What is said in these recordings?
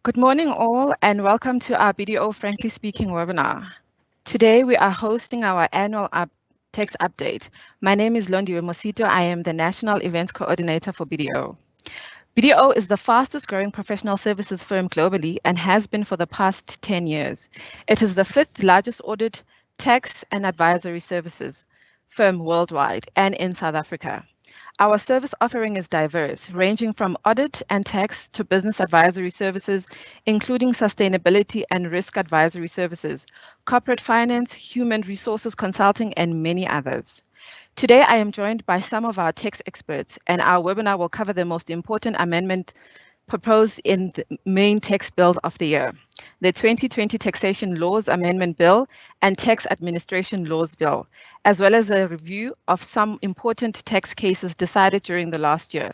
Good morning all and welcome to our BDO Frankly Speaking webinar. Today we are hosting our annual tax update. My name is Londiwe Mosito. I am the National Events Coordinator for BDO. BDO is the fastest growing professional services firm globally and has been for the past 10 years. It is the fifth largest audit, tax and advisory services firm worldwide and in South Africa. Our service offering is diverse, ranging from audit and tax to business advisory services, including sustainability and risk advisory services, corporate finance, human resources consulting, and many others. Today, I am joined by some of our tax experts, and our webinar will cover the most important amendment proposed in the main tax bill of the year, the 2020 Taxation Laws Amendment Bill and Tax Administration Laws Bill, as well as a review of some important tax cases decided during the last year.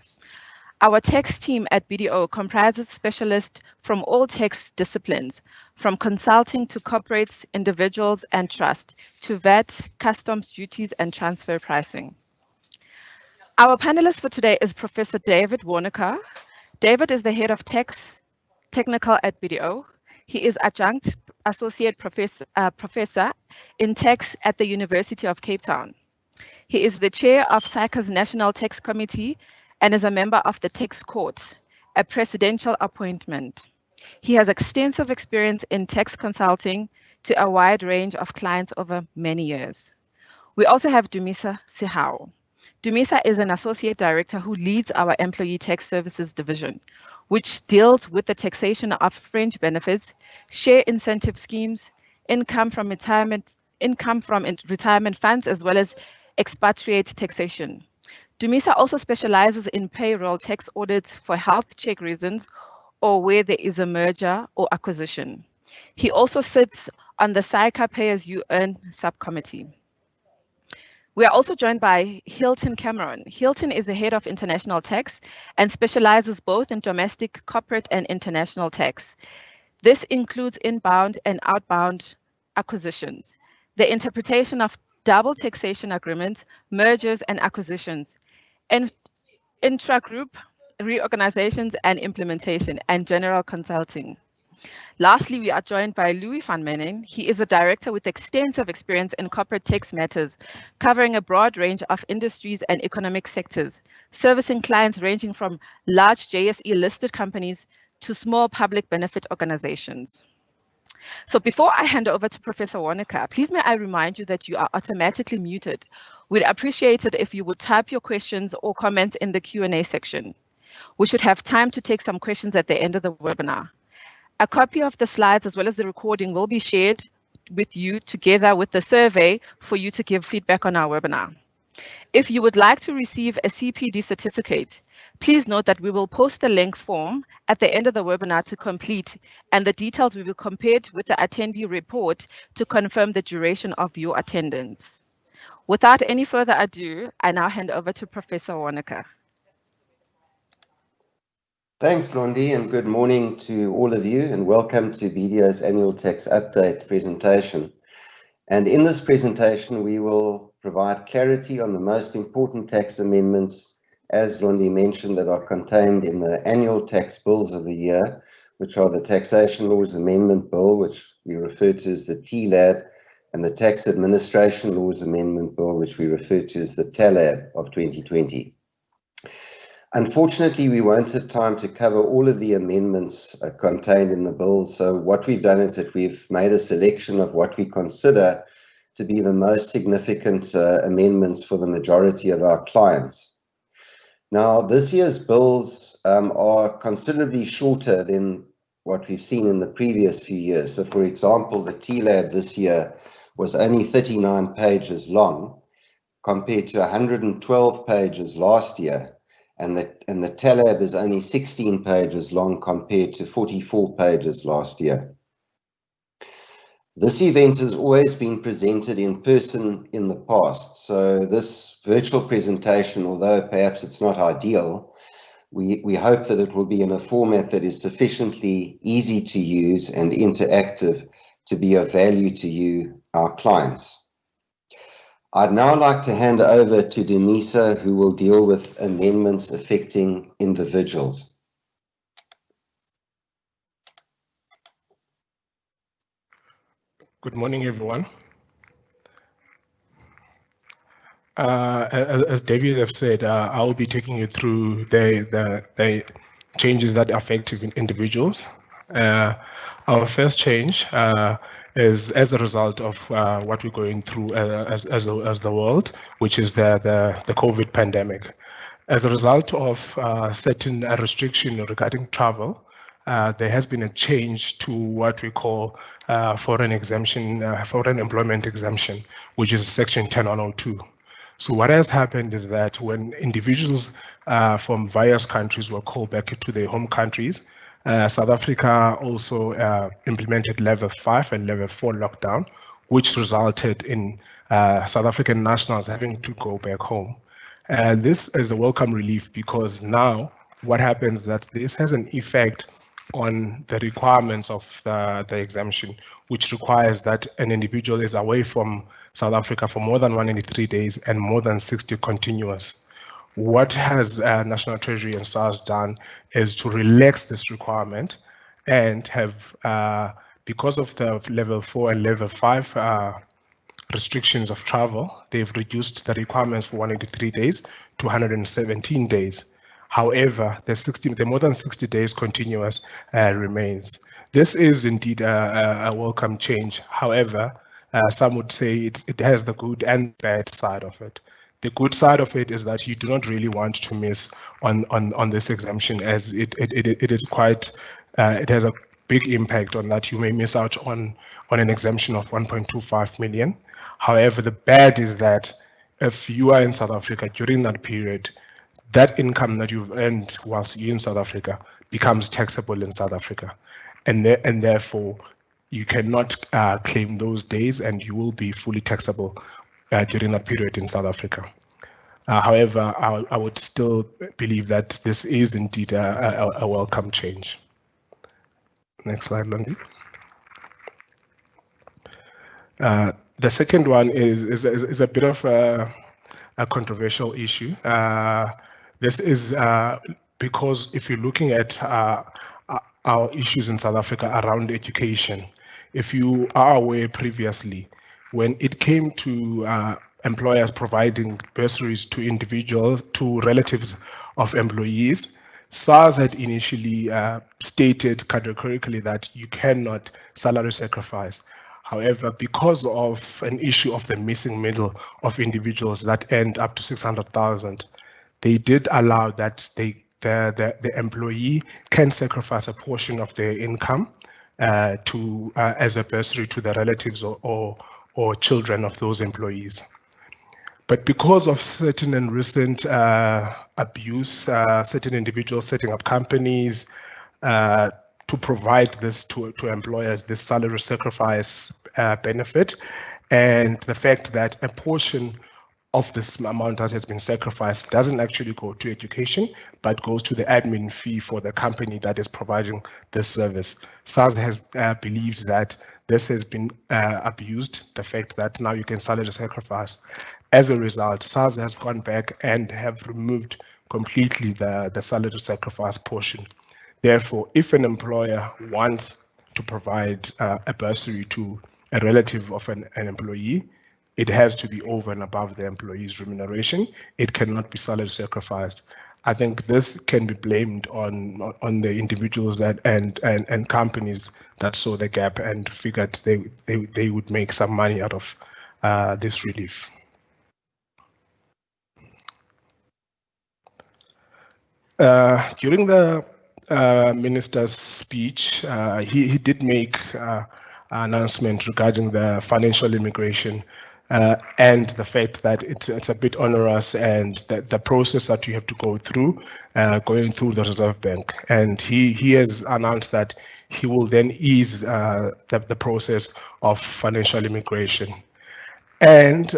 Our tax team at BDO comprises specialists from all tax disciplines, from consulting to corporates, individuals, and trust, to VAT, customs duties, and transfer pricing. Our panelist for today is Professor David Warneke. David is the head of tax technical at BDO. He is adjunct associate professor in tax at the University of Cape Town. He is the chair of SAICA's National Tax Committee and is a member of the Tax Court, a presidential appointment. He has extensive experience in tax consulting to a wide range of clients over many years. We also have Dumisa Sihao. Dumisa is an associate director who leads our employee tax services division, which deals with the taxation of fringe benefits, share incentive schemes, income from retirement funds, as well as expatriate taxation. Dumisa also specializes in payroll tax audits for health check reasons or where there is a merger or acquisition. He also sits on the SAICA Pay As You Earn subcommittee. We are also joined by Hilton Cameron. Hilton is the head of international tax and specializes both in domestic, corporate, and international tax. This includes inbound and outbound acquisitions, the interpretation of double taxation agreements, mergers and acquisitions, and intra-group reorganizations and implementation, and general consulting. Lastly, we are joined by Louis van Mening. He is a director with extensive experience in corporate tax matters, covering a broad range of industries and economic sectors, servicing clients ranging from large JSE-listed companies to small public benefit organizations. So before I hand over to Professor Warneke, please may I remind you that you are automatically muted. We'd appreciate it if you would type your questions or comments in the Q&A section. We should have time to take some questions at the end of the webinar. A copy of the slides as well as the recording will be shared with you together with the survey for you to give feedback on our webinar. If you would like to receive a CPD certificate, please note that we will post the link form at the end of the webinar to complete, and the details will be compared with the attendee report to confirm the duration of your attendance. Without any further ado, I now hand over to Professor Warneke. Thanks, Londi, and good morning to all of you, and welcome to BDO's annual tax update presentation. And in this presentation, we will provide clarity on the most important tax amendments, as Londi mentioned, that are contained in the annual tax bills of the year, which are the Taxation Laws Amendment Bill, which we refer to as the TLAB, and the Tax Administration Laws Amendment Bill, which we refer to as the TALAB of 2020. Unfortunately, we won't have time to cover all of the amendments contained in the bill. So what we've done is that we've made a selection of what we consider to be the most significant amendments for the majority of our clients. Now, this year's bills are considerably shorter than what we've seen in the previous few years. So, for example, the TLAB this year was only 39 pages long compared to 112 pages last year. And the TALAB is only 16 pages long compared to 44 pages last year. This event has always been presented in person in the past, so this virtual presentation, although perhaps it's not ideal, we hope that it will be in a format that is sufficiently easy to use and interactive to be of value to you, our clients. I'd now like to hand over to Dumisa, who will deal with amendments affecting individuals. Good morning, everyone. As David have said, I will be taking you through the changes that affect individuals. Our first change is as a result of what we're going through as the world, which is the COVID pandemic. As a result of certain restriction regarding travel, there has been a change to what we call foreign employment exemption, which is Section 10102. So what has happened is that when individuals from various countries were called back to their home countries, South Africa also implemented level 5 and level 4 lockdown, which resulted in South African nationals having to go back home. This is a welcome relief because now what happens is that this has an effect on the requirements of the exemption, which requires that an individual is away from South Africa for more than 183 days and more than 60 continuous. What has National Treasury and SARS done is to relax this requirement and have, because of the level 4 and level 5 restrictions of travel, they've reduced the requirements for 183 days to 117 days. However, the more than 60 days continuous remains. This is indeed a welcome change. However, some would say it has the good and bad side of it. The good side of it is that you do not really want to miss on this exemption, as it is quite, it has a big impact on that. You may miss out on an exemption of 1.25 million. However, the bad is that if you are in South Africa during that period, that income that you've earned whilst you're in South Africa becomes taxable in South Africa. And therefore, you cannot claim those days and you will be fully taxable during that period in South Africa. However, I would still believe that this is indeed a welcome change. Next slide, Lundi. The second one is a bit of a controversial issue. This is because if you're looking at our issues in South Africa around education, if you are aware previously, when it came to employers providing bursaries to individuals, to relatives of employees, SARS had initially stated categorically that you cannot salary sacrifice. However, because of an issue of the missing middle of individuals that earned up to 600,000, they did allow that the employee can sacrifice a portion of their income as a bursary to the relatives or children of those employees. But because of certain and recent abuse, certain individuals setting up companies to provide this to employers, this salary sacrifice benefit, and the fact that a portion of this amount that has been sacrificed doesn't actually go to education, but goes to the admin fee for the company that is providing this service. SARS has believed that this has been abused, the fact that now you can salary sacrifice. As a result, SARS has gone back and have removed completely the salary sacrifice portion. Therefore, if an employer wants to provide a bursary to a relative of an employee, it has to be over and above the employee's remuneration. It cannot be salary sacrificed. I think this can be blamed on the individuals that and companies that saw the gap and figured they would make some money out of this relief. During the minister's speech, he did make an announcement regarding the financial immigration and the fact that it's a bit onerous and the process that you have to go through, going through the Reserve Bank. And he has announced that he will then ease the process of financial immigration. And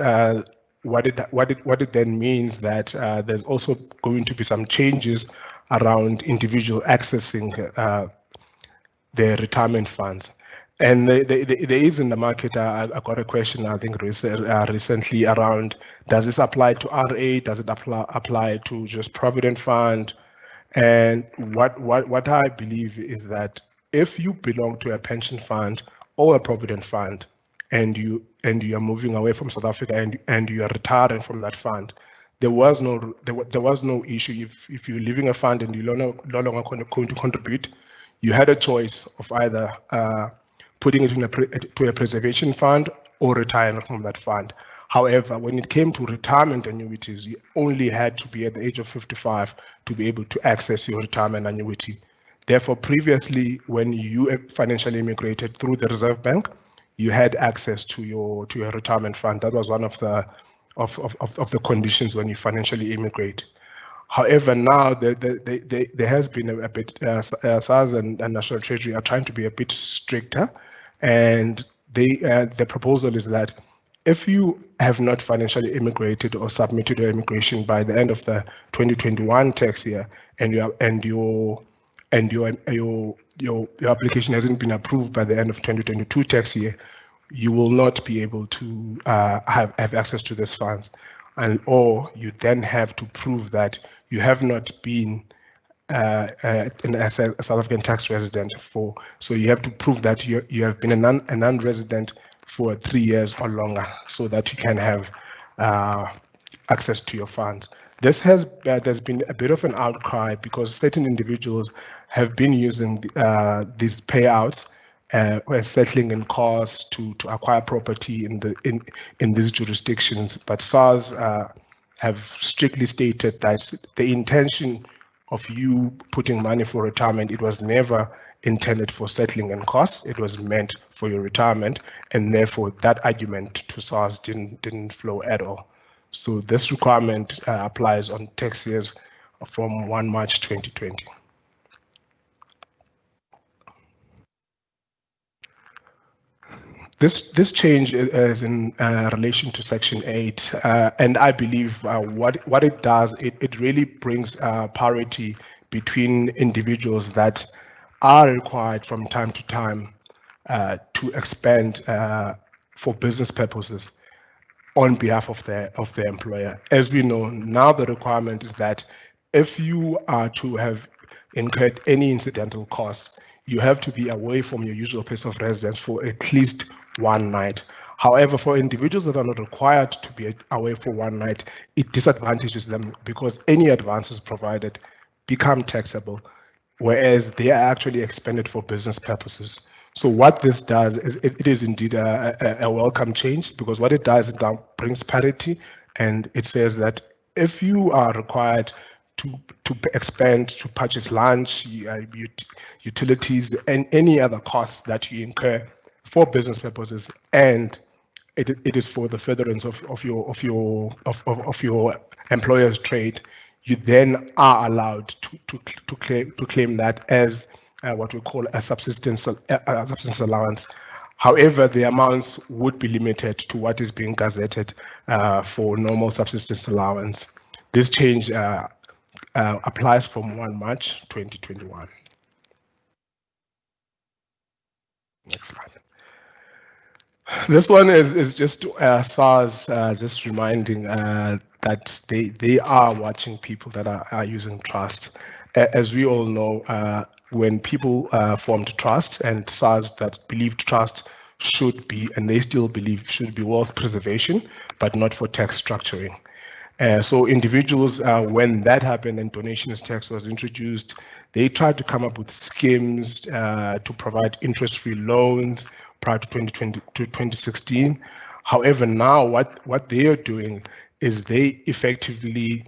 what it then means that there's also going to be some changes around individual accessing their retirement funds. And there is in the market, I got a question, I think, recently around, does this apply to RA? Does it apply to just Provident Fund? And what I believe is that if you belong to a pension fund or a Provident Fund, and you are moving away from South Africa and you are retiring from that fund, there was no issue if you're leaving a fund and you're no longer going to contribute. You had a choice of either putting it to a preservation fund or retiring from that fund. However, when it came to retirement annuities, you only had to be at the age of 55 to be able to access your retirement annuity. Therefore, previously, when you financially immigrated through the Reserve Bank, you had access to your retirement fund. That was one of the conditions when you financially immigrate. However, now there has been a bit, SARS and National Treasury are trying to be a bit stricter, and the proposal is that if you have not financially immigrated or submitted your immigration by the end of the 2021 tax year, and your application hasn't been approved by the end of 2022 tax year, you will not be able to have access to these funds, or you then have to prove that you have not been a South African tax resident so you have to prove that you have been a non-resident for 3 years or longer, so that you can have access to your funds. There's been a bit of an outcry because certain individuals have been using these payouts when settling in costs to acquire property in these jurisdictions. But SARS have strictly stated that the intention of you putting money for retirement, it was never intended for settling in costs. It was meant for your retirement, and therefore that argument to SARS didn't flow at all. So this requirement applies on tax years from 1 March 2020. This change is in relation to Section 8, and I believe what it does, it really brings parity between individuals that are required from time to time to expand for business purposes on behalf of their employer. As we know, now the requirement is that if you are to have incurred any incidental costs, you have to be away from your usual place of residence for at least 1 night. However, for individuals that are not required to be away for 1 night, it disadvantages them because any advances provided become taxable, whereas they are actually expended for business purposes. So what this does is it is indeed a welcome change, because what it does, it now brings parity, and it says that if you are required to expend, to purchase lunch, utilities, and any other costs that you incur for business purposes, and it is for the furtherance of your employer's trade, you then are allowed to claim that as what we call a subsistence allowance. However, the amounts would be limited to what is being gazetted for normal subsistence allowance. This change applies from 1 March 2021. Next slide. This one is just SARS just reminding that they are watching people that are using trust. As we all know, when people formed trust, and SARS that believed trust should be, and they still believe should be, wealth preservation, but not for tax structuring. So individuals, when that happened and donations tax was introduced, they tried to come up with schemes to provide interest-free loans prior to 2016. However, now what they are doing is they effectively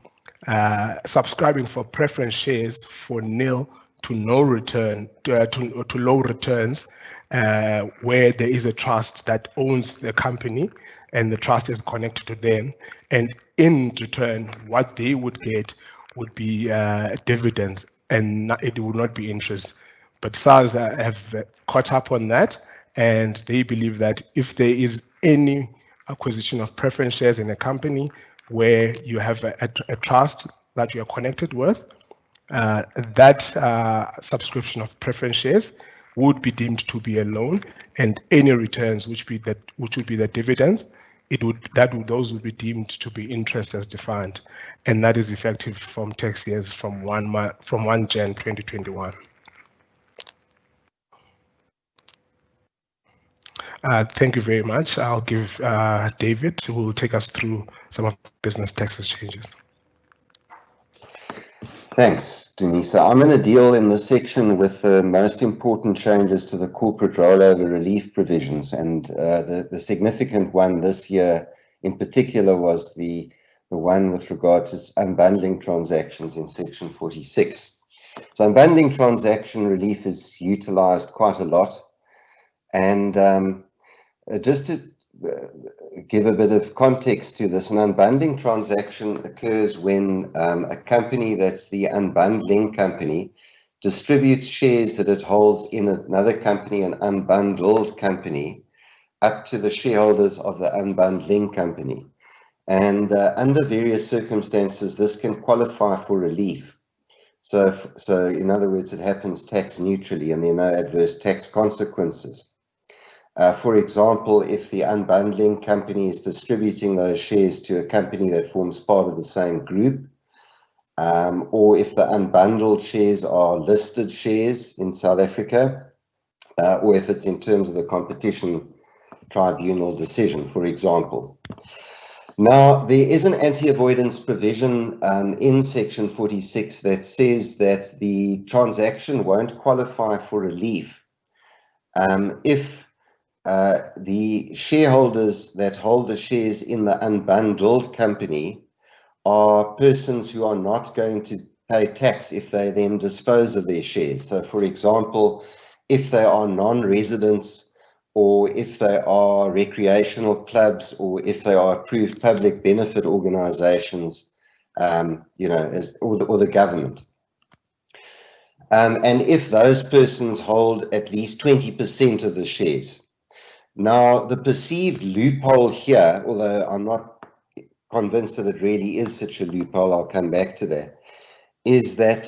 subscribing for preference shares for nil to no return, to low returns, where there is a trust that owns the company and the trust is connected to them. And in return, what they would get would be dividends, and it would not be interest. But SARS have caught up on that, and they believe that if there is any acquisition of preference shares in a company where you have a trust that you are connected with, that subscription of preference shares would be deemed to be a loan, and any returns which would be the dividends, those would be deemed to be interest as defined, and that is effective from tax years from 1 Jan 2021. Thank you very much. I'll give David, who will take us through some of the business taxes changes. Thanks, Denisa. I'm going to deal in this section with the most important changes to the corporate rollover relief provisions, and the significant one this year in particular was the one with regard to unbundling transactions in section 46. So unbundling transaction relief is utilized quite a lot, and just to give a bit of context to this, an unbundling transaction occurs when a company that's the unbundling company distributes shares that it holds in another company, an unbundled company, up to the shareholders of the unbundling company. And under various circumstances, this can qualify for relief. So in other words, it happens tax neutrally and there are no adverse tax consequences. For example, if the unbundling company is distributing those shares to a company that forms part of the same group, or if the unbundled shares are listed shares in South Africa, or if it's in terms of the competition tribunal decision, for example. Now, there is an anti-avoidance provision in section 46 that says that the transaction won't qualify for relief if the shareholders that hold the shares in the unbundled company are persons who are not going to pay tax if they then dispose of their shares. So, for example, if they are non-residents, or if they are recreational clubs, or if they are approved public benefit organizations, you know, or the government. And if those persons hold at least 20% of the shares. Now, the perceived loophole here, although I'm not convinced that it really is such a loophole, I'll come back to that, is that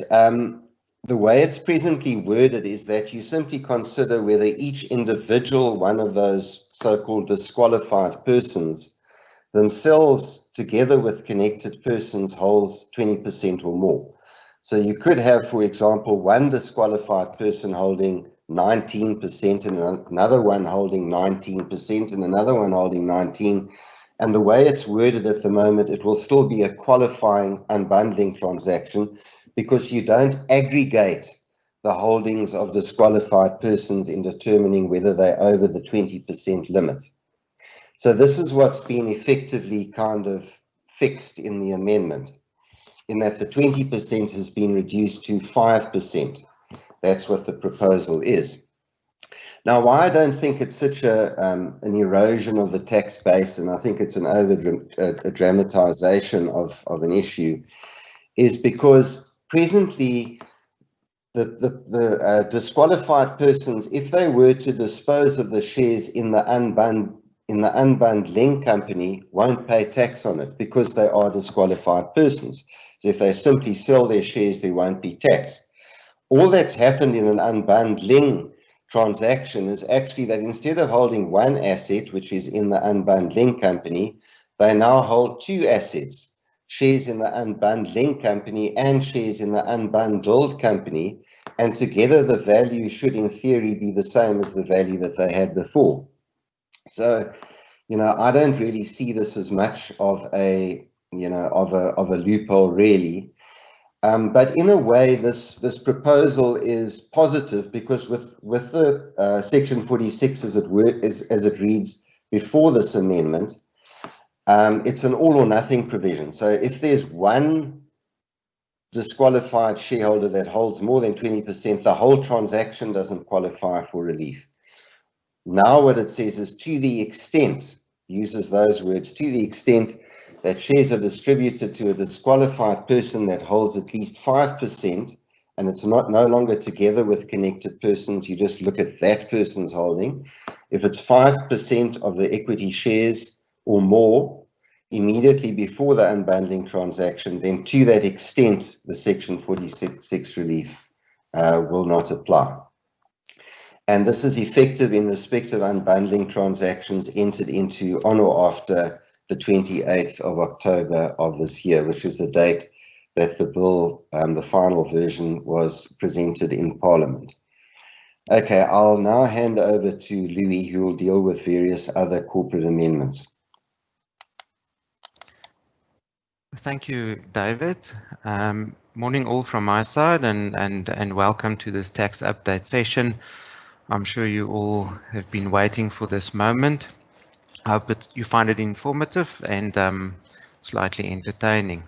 the way it's presently worded is that you simply consider whether each individual one of those so-called disqualified persons themselves, together with connected persons, holds 20% or more. So you could have, for example, one disqualified person holding 19% and another one holding 19% and another one holding 19%. And the way it's worded at the moment, it will still be a qualifying unbundling transaction because you don't aggregate the holdings of disqualified persons in determining whether they're over the 20% limit. So this is what's been effectively kind of fixed in the amendment, in that the 20% has been reduced to 5%. That's what the proposal is. Now, why I don't think it's such an erosion of the tax base, and I think it's an over-dramatization of an issue, is because presently the disqualified persons, if they were to dispose of the shares in the unbundling company, won't pay tax on it because they are disqualified persons. So if they simply sell their shares, they won't be taxed. All that's happened in an unbundling transaction is actually that instead of holding one asset, which is in the unbundling company, they now hold two assets, shares in the unbundling company and shares in the unbundled company, and together the value should in theory be the same as the value that they had before. So, you know, I don't really see this as much of a, you know, of a loophole really. But in a way, this proposal is positive because with the section 46 as it reads before this amendment, it's an all or nothing provision. So if there's one disqualified shareholder that holds more than 20%, the whole transaction doesn't qualify for relief. Now what it says is, to the extent, uses those words, to the extent that shares are distributed to a disqualified person that holds at least 5%, and it's no longer together with connected persons, you just look at that person's holding. If it's 5% of the equity shares or more immediately before the unbundling transaction, then to that extent, the section 46 relief will not apply. And this is effective in respect of unbundling transactions entered into on or after the 28th of October of this year, which is the date that the bill, the final version, was presented in Parliament. Okay, I'll now hand over to Louis, who will deal with various other corporate amendments. Thank you, David. Morning all from my side, and welcome to this tax update session. I'm sure you all have been waiting for this moment. I hope you find it informative and slightly entertaining.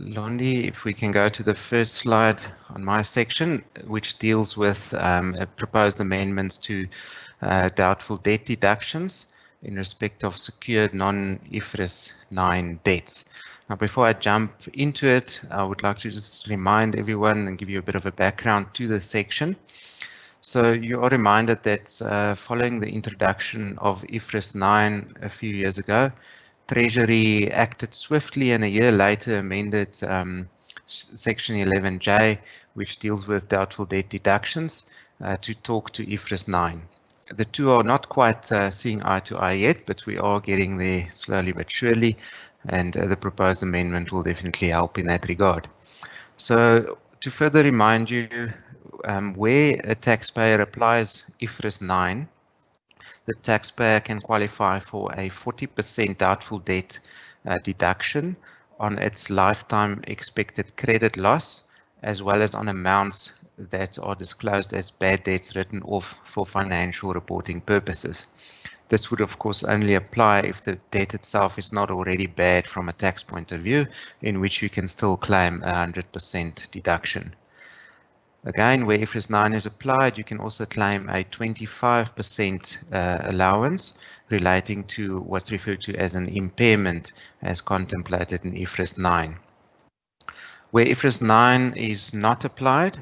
Londi, if we can go to the first slide on my section, which deals with proposed amendments to doubtful debt deductions in respect of secured non-IFRS 9 debts. Now, before I jump into it, I would like to just remind everyone and give you a bit of a background to this section. So you are reminded that following the introduction of IFRS 9 a few years ago, Treasury acted swiftly and a year later amended Section 11J, which deals with doubtful debt deductions, to talk to IFRS 9. The two are not quite seeing eye to eye yet, but we are getting there slowly but surely, and the proposed amendment will definitely help in that regard. So to further remind you, where a taxpayer applies IFRS 9, the taxpayer can qualify for a 40% doubtful debt deduction on its lifetime expected credit loss, as well as on amounts that are disclosed as bad debts written off for financial reporting purposes. This would of course only apply if the debt itself is not already bad from a tax point of view, in which you can still claim 100% deduction. Again, where IFRS 9 is applied, you can also claim a 25% allowance relating to what's referred to as an impairment as contemplated in IFRS 9. Where IFRS 9 is not applied,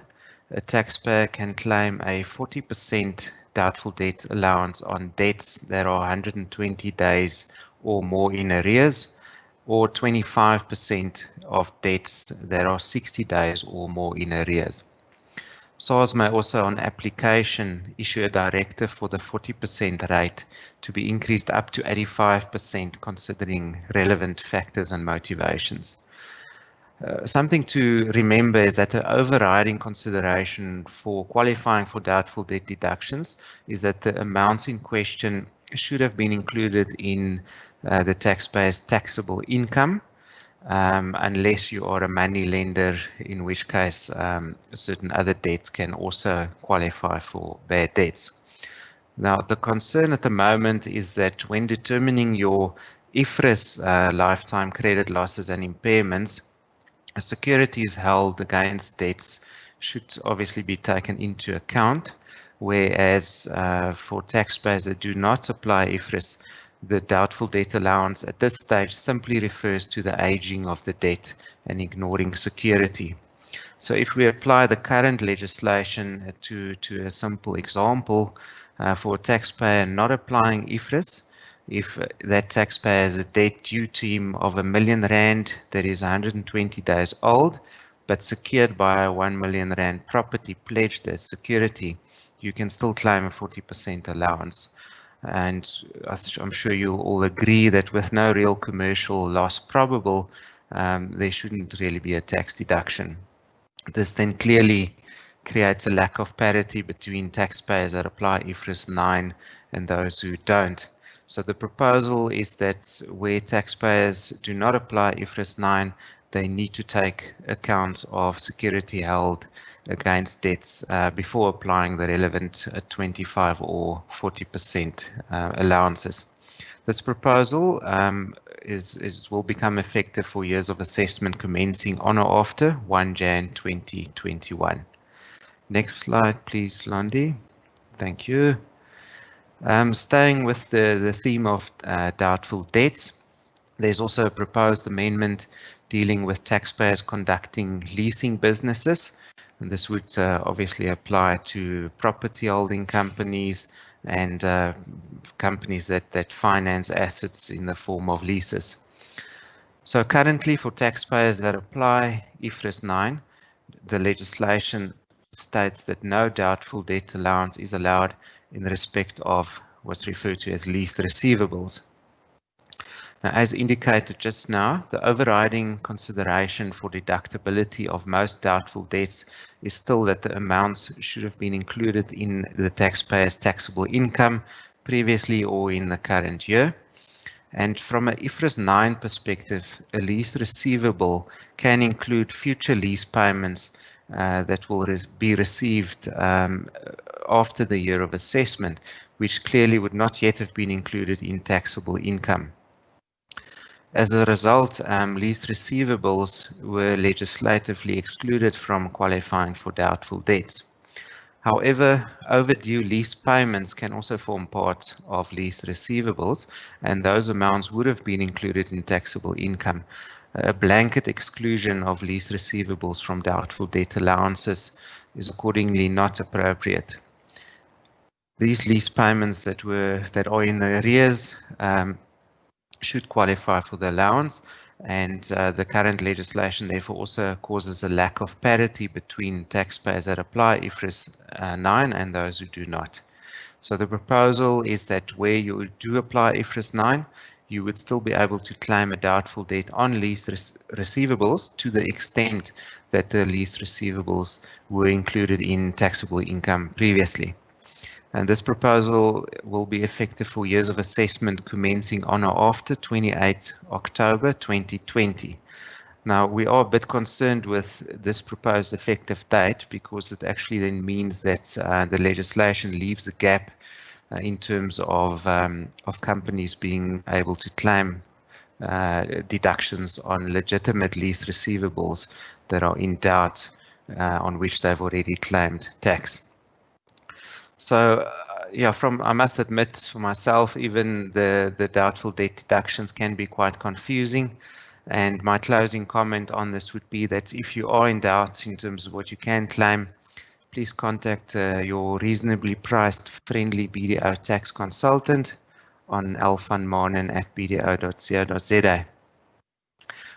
a taxpayer can claim a 40% doubtful debt allowance on debts that are 120 days or more in arrears, or 25% of debts that are 60 days or more in arrears. SARS may also, on application, issue a directive for the 40% rate to be increased up to 85%, considering relevant factors and motivations. Something to remember is that the overriding consideration for qualifying for doubtful debt deductions is that the amounts in question should have been included in the taxpayer's taxable income, unless you are a money lender, in which case certain other debts can also qualify for bad debts. Now, the concern at the moment is that when determining your IFRS lifetime credit losses and impairments, securities held against debts should obviously be taken into account, whereas for taxpayers that do not apply IFRS, the doubtful debt allowance at this stage simply refers to the aging of the debt and ignoring security. So if we apply the current legislation to a simple example, for a taxpayer not applying IFRS, if that taxpayer has a debt due to him of R1 million that is 120 days old, but secured by a R1 million property pledged as security, you can still claim a 40% allowance. And I'm sure you'll all agree that with no real commercial loss probable, there shouldn't really be a tax deduction. This then clearly creates a lack of parity between taxpayers that apply IFRS 9 and those who don't. So the proposal is that where taxpayers do not apply IFRS 9, they need to take account of security held against debts before applying the relevant 25 or 40% allowances. This proposal will become effective for years of assessment commencing on or after 1 Jan 2021. Next slide, please, Londi. Thank you. Staying with the theme of doubtful debts, there's also a proposed amendment dealing with taxpayers conducting leasing businesses. And this would obviously apply to property holding companies and companies that finance assets in the form of leases. So currently for taxpayers that apply IFRS 9, the legislation states that no doubtful debt allowance is allowed in respect of what's referred to as leased receivables. Now, as indicated just now, the overriding consideration for deductibility of most doubtful debts is still that the amounts should have been included in the taxpayer's taxable income previously or in the current year. And from an IFRS 9 perspective, a lease receivable can include future lease payments that will be received after the year of assessment, which clearly would not yet have been included in taxable income. As a result, lease receivables were legislatively excluded from qualifying for doubtful debts. However, overdue lease payments can also form part of lease receivables, and those amounts would have been included in taxable income. A blanket exclusion of lease receivables from doubtful debt allowances is accordingly not appropriate. These lease payments that are in the arrears should qualify for the allowance, and the current legislation therefore also causes a lack of parity between taxpayers that apply IFRS 9 and those who do not. So the proposal is that where you do apply IFRS 9, you would still be able to claim a doubtful debt on lease receivables to the extent that the lease receivables were included in taxable income previously. And this proposal will be effective for years of assessment commencing on or after 28 October 2020. Now, we are a bit concerned with this proposed effective date because it actually then means that the legislation leaves a gap in terms of companies being able to claim deductions on legitimate lease receivables that are in doubt on which they've already claimed tax. So, yeah, I must admit for myself, even the doubtful debt deductions can be quite confusing. And my closing comment on this would be that if you are in doubt in terms of what you can claim, please contact your reasonably priced, friendly BDO tax consultant on alvanmanen@bdo.co.za.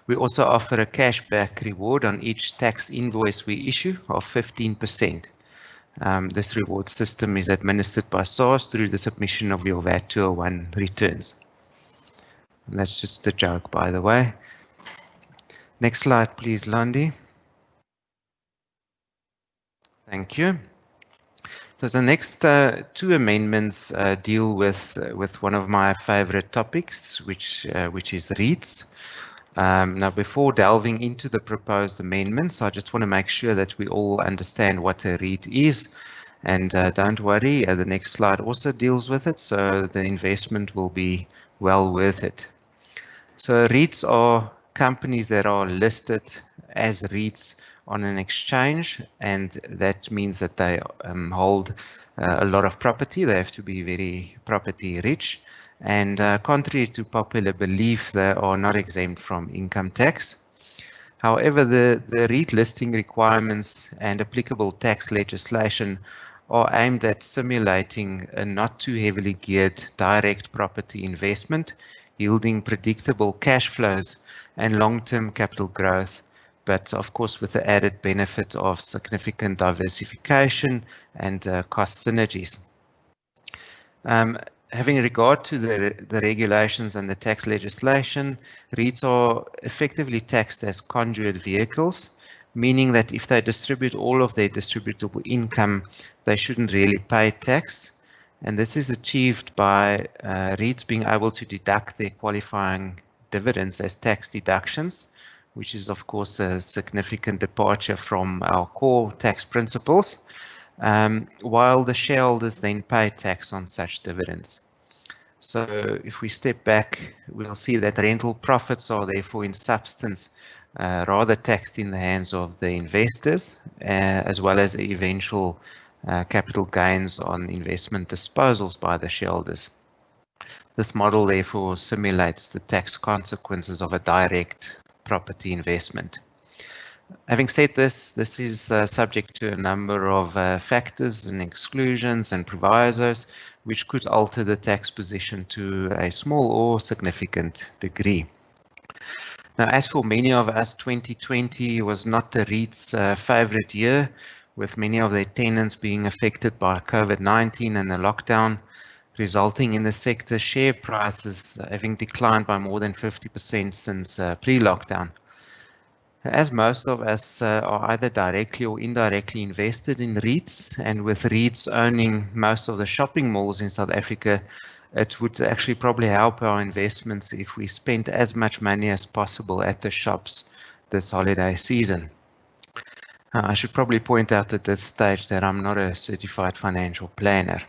We also offer a cashback reward on each tax invoice we issue of 15%. This reward system is administered by SARS through the submission of your VAT 201 returns. And that's just a joke, by the way. Next slide, please, Londi. Thank you. So the next two amendments deal with one of my favorite topics, which is REITs. Now, before delving into the proposed amendments, I just want to make sure that we all understand what a REIT is. And don't worry, the next slide also deals with it, so the investment will be well worth it. So REITs are companies that are listed as REITs on an exchange, and that means that they hold a lot of property. They have to be very property rich. And contrary to popular belief, they are not exempt from income tax. However, the REIT listing requirements and applicable tax legislation are aimed at simulating a not too heavily geared direct property investment, yielding predictable cash flows and long-term capital growth, but of course with the added benefit of significant diversification and cost synergies. Having regard to the regulations and the tax legislation, REITs are effectively taxed as conduit vehicles, meaning that if they distribute all of their distributable income, they shouldn't really pay tax. And this is achieved by REITs being able to deduct their qualifying dividends as tax deductions, which is of course a significant departure from our core tax principles, while the shareholders then pay tax on such dividends. So if we step back, we'll see that rental profits are therefore in substance rather taxed in the hands of the investors, as well as eventual capital gains on investment disposals by the shareholders. This model therefore simulates the tax consequences of a direct property investment. Having said this, this is subject to a number of factors and exclusions and provisos which could alter the tax position to a small or significant degree. Now, as for many of us, 2020 was not the REIT's favorite year, with many of their tenants being affected by COVID-19 and the lockdown. resulting in the sector share prices having declined by more than 50% since pre-lockdown. As most of us are either directly or indirectly invested in REITs, and with REITs owning most of the shopping malls in South Africa, it would actually probably help our investments if we spent as much money as possible at the shops this holiday season. I should probably point out at this stage that I'm not a certified financial planner.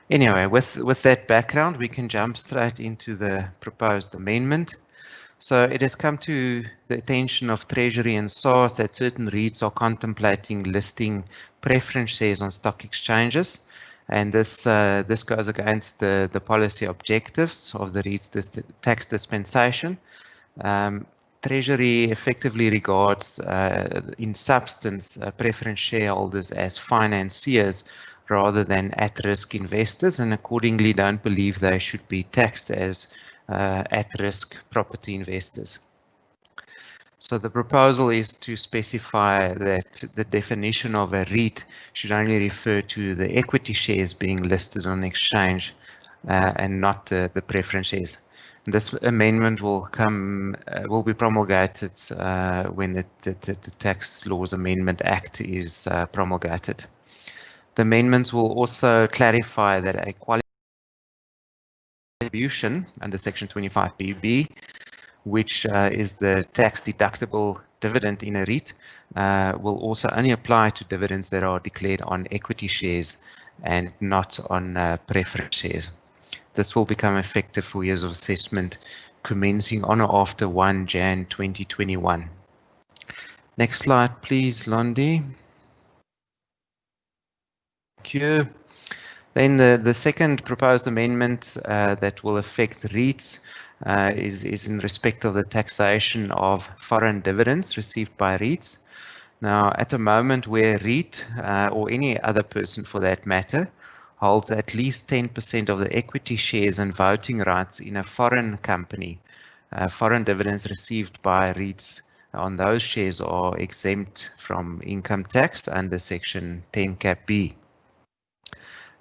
Anyway, with that background, we can jump straight into the proposed amendment. So it has come to the attention of Treasury and SARS that certain REITs are contemplating listing preference shares on stock exchanges, and this goes against the policy objectives of the REITs tax dispensation. Treasury effectively regards, in substance, preference shareholders as financiers rather than at-risk investors, and accordingly don't believe they should be taxed as at-risk property investors. So the proposal is to specify that the definition of a REIT should only refer to the equity shares being listed on exchange and not the preference shares. This amendment will be promulgated when the Tax Laws Amendment Act is promulgated. The amendments will also clarify that a qualified distribution under Section 25BB, which is the tax deductible dividend in a REIT, will also only apply to dividends that are declared on equity shares and not on preference shares. This will become effective for years of assessment commencing on or after 1 Jan 2021. Next slide, please, Londi. Thank you. Then the second proposed amendment that will affect REITs is in respect of the taxation of foreign dividends received by REITs. Now, at the moment where REIT or any other person for that matter holds at least 10% of the equity shares and voting rights in a foreign company, foreign dividends received by REITs on those shares are exempt from income tax under Section 10 Cap B.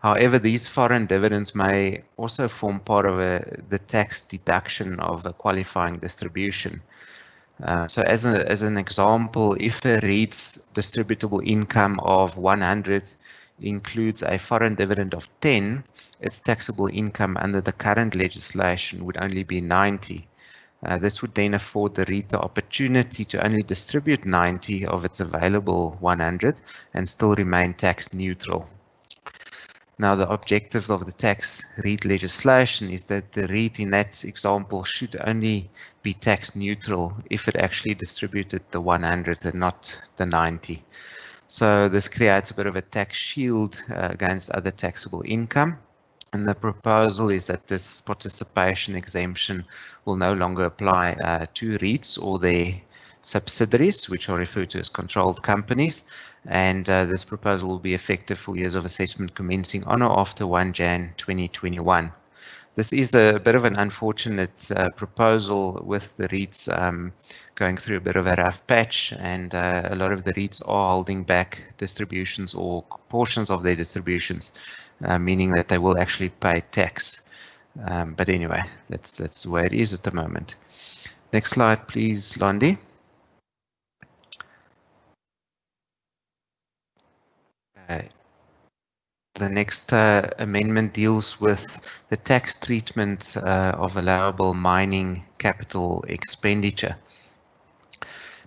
However, these foreign dividends may also form part of the tax deduction of a qualifying distribution. So as an example, if a REIT's distributable income of 100 includes a foreign dividend of 10, its taxable income under the current legislation would only be 90. This would then afford the REIT the opportunity to only distribute 90 of its available 100 and still remain tax neutral. Now, the objective of the tax REIT legislation is that the REIT in that example should only be tax neutral if it actually distributed the 100 and not the 90. So this creates a bit of a tax shield against other taxable income. And the proposal is that this participation exemption will no longer apply to REITs or their subsidiaries, which are referred to as controlled companies. And this proposal will be effective for years of assessment commencing on or after 1 Jan 2021. This is a bit of an unfortunate proposal with the REITs going through a bit of a rough patch, and a lot of the REITs are holding back distributions or portions of their distributions, meaning that they will actually pay tax. But anyway, that's the way it is at the moment. Next slide, please, Londi. The next amendment deals with the tax treatment of allowable mining capital expenditure.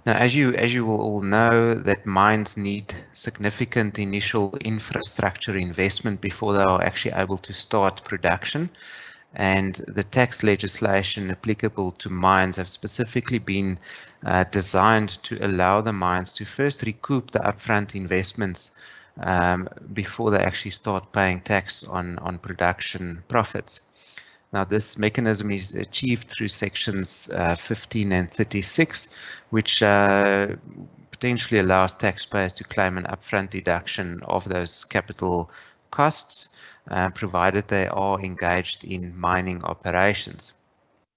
Now, as you will all know, that mines need significant initial infrastructure investment before they are actually able to start production. And the tax legislation applicable to mines have specifically been designed to allow the mines to first recoup the upfront investments before they actually start paying tax on production profits. Now, this mechanism is achieved through sections 15 and 36, which potentially allows taxpayers to claim an upfront deduction of those capital costs, provided they are engaged in mining operations.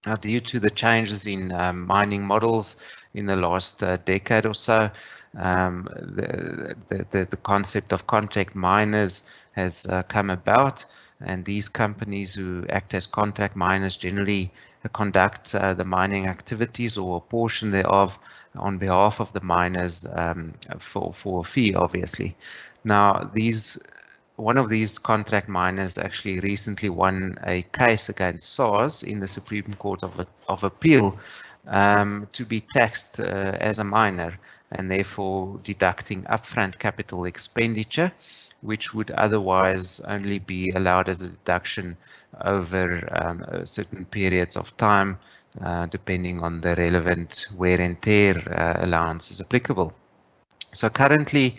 Now, due to the changes in mining models in the last decade or so, the concept of contract miners has come about, and these companies who act as contract miners generally conduct the mining activities or a portion thereof on behalf of the miners for a fee, obviously. Now, one of these contract miners actually recently won a case against SARS in the Supreme Court of Appeal to be taxed as a miner, and therefore deducting upfront capital expenditure, which would otherwise only be allowed as a deduction over certain periods of time, depending on the relevant wear and tear allowances applicable. So currently,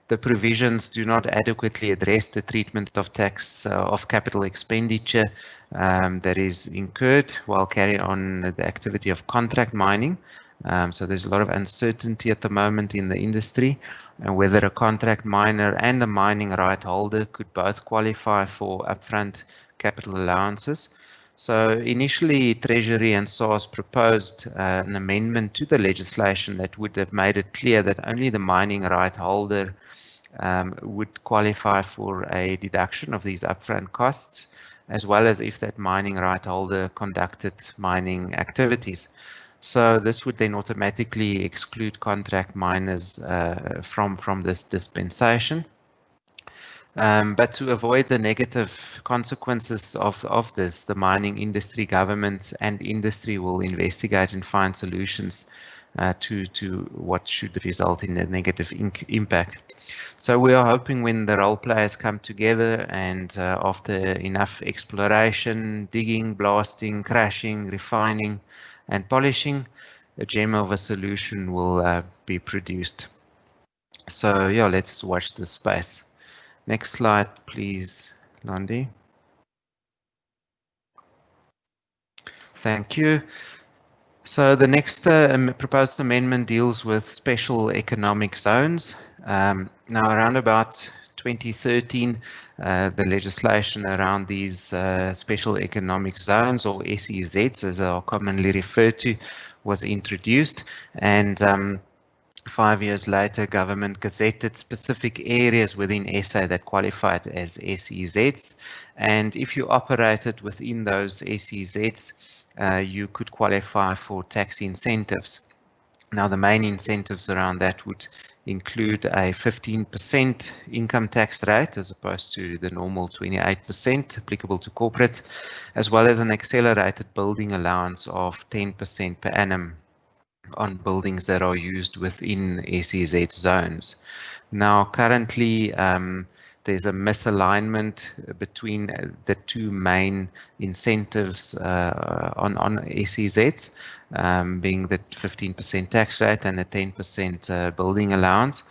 the provisions do not adequately address the treatment of tax of capital expenditure that is incurred while carrying on the activity of contract mining. So there's a lot of uncertainty at the moment in the industry, and whether a contract miner and a mining right holder could both qualify for upfront capital allowances. So initially, Treasury and SARS proposed an amendment to the legislation that would have made it clear that only the mining right holder would qualify for a deduction of these upfront costs, as well as if that mining right holder conducted mining activities. So this would then automatically exclude contract miners from this dispensation. But to avoid the negative consequences of this, the mining industry, governments and industry will investigate and find solutions to what should result in a negative impact. So we are hoping when the role players come together and after enough exploration, digging, blasting, crashing, refining and polishing, a gem of a solution will be produced. So yeah, let's watch this space. Next slide, please, Londi. Thank you. So the next proposed amendment deals with special economic zones. Now, around about 2013, the legislation around these special economic zones, or SEZs as they are commonly referred to, was introduced, and 5 years later, government gazetted specific areas within SA that qualified as SEZs, and if you operated within those SEZs, you could qualify for tax incentives. Now, the main incentives around that would include a 15% income tax rate as opposed to the normal 28% applicable to corporates, as well as an accelerated building allowance of 10% per annum on buildings that are used within SEZ zones. Now, currently, there's a misalignment between the two main incentives on SEZs, being the 15% tax rate and the 10% building allowance.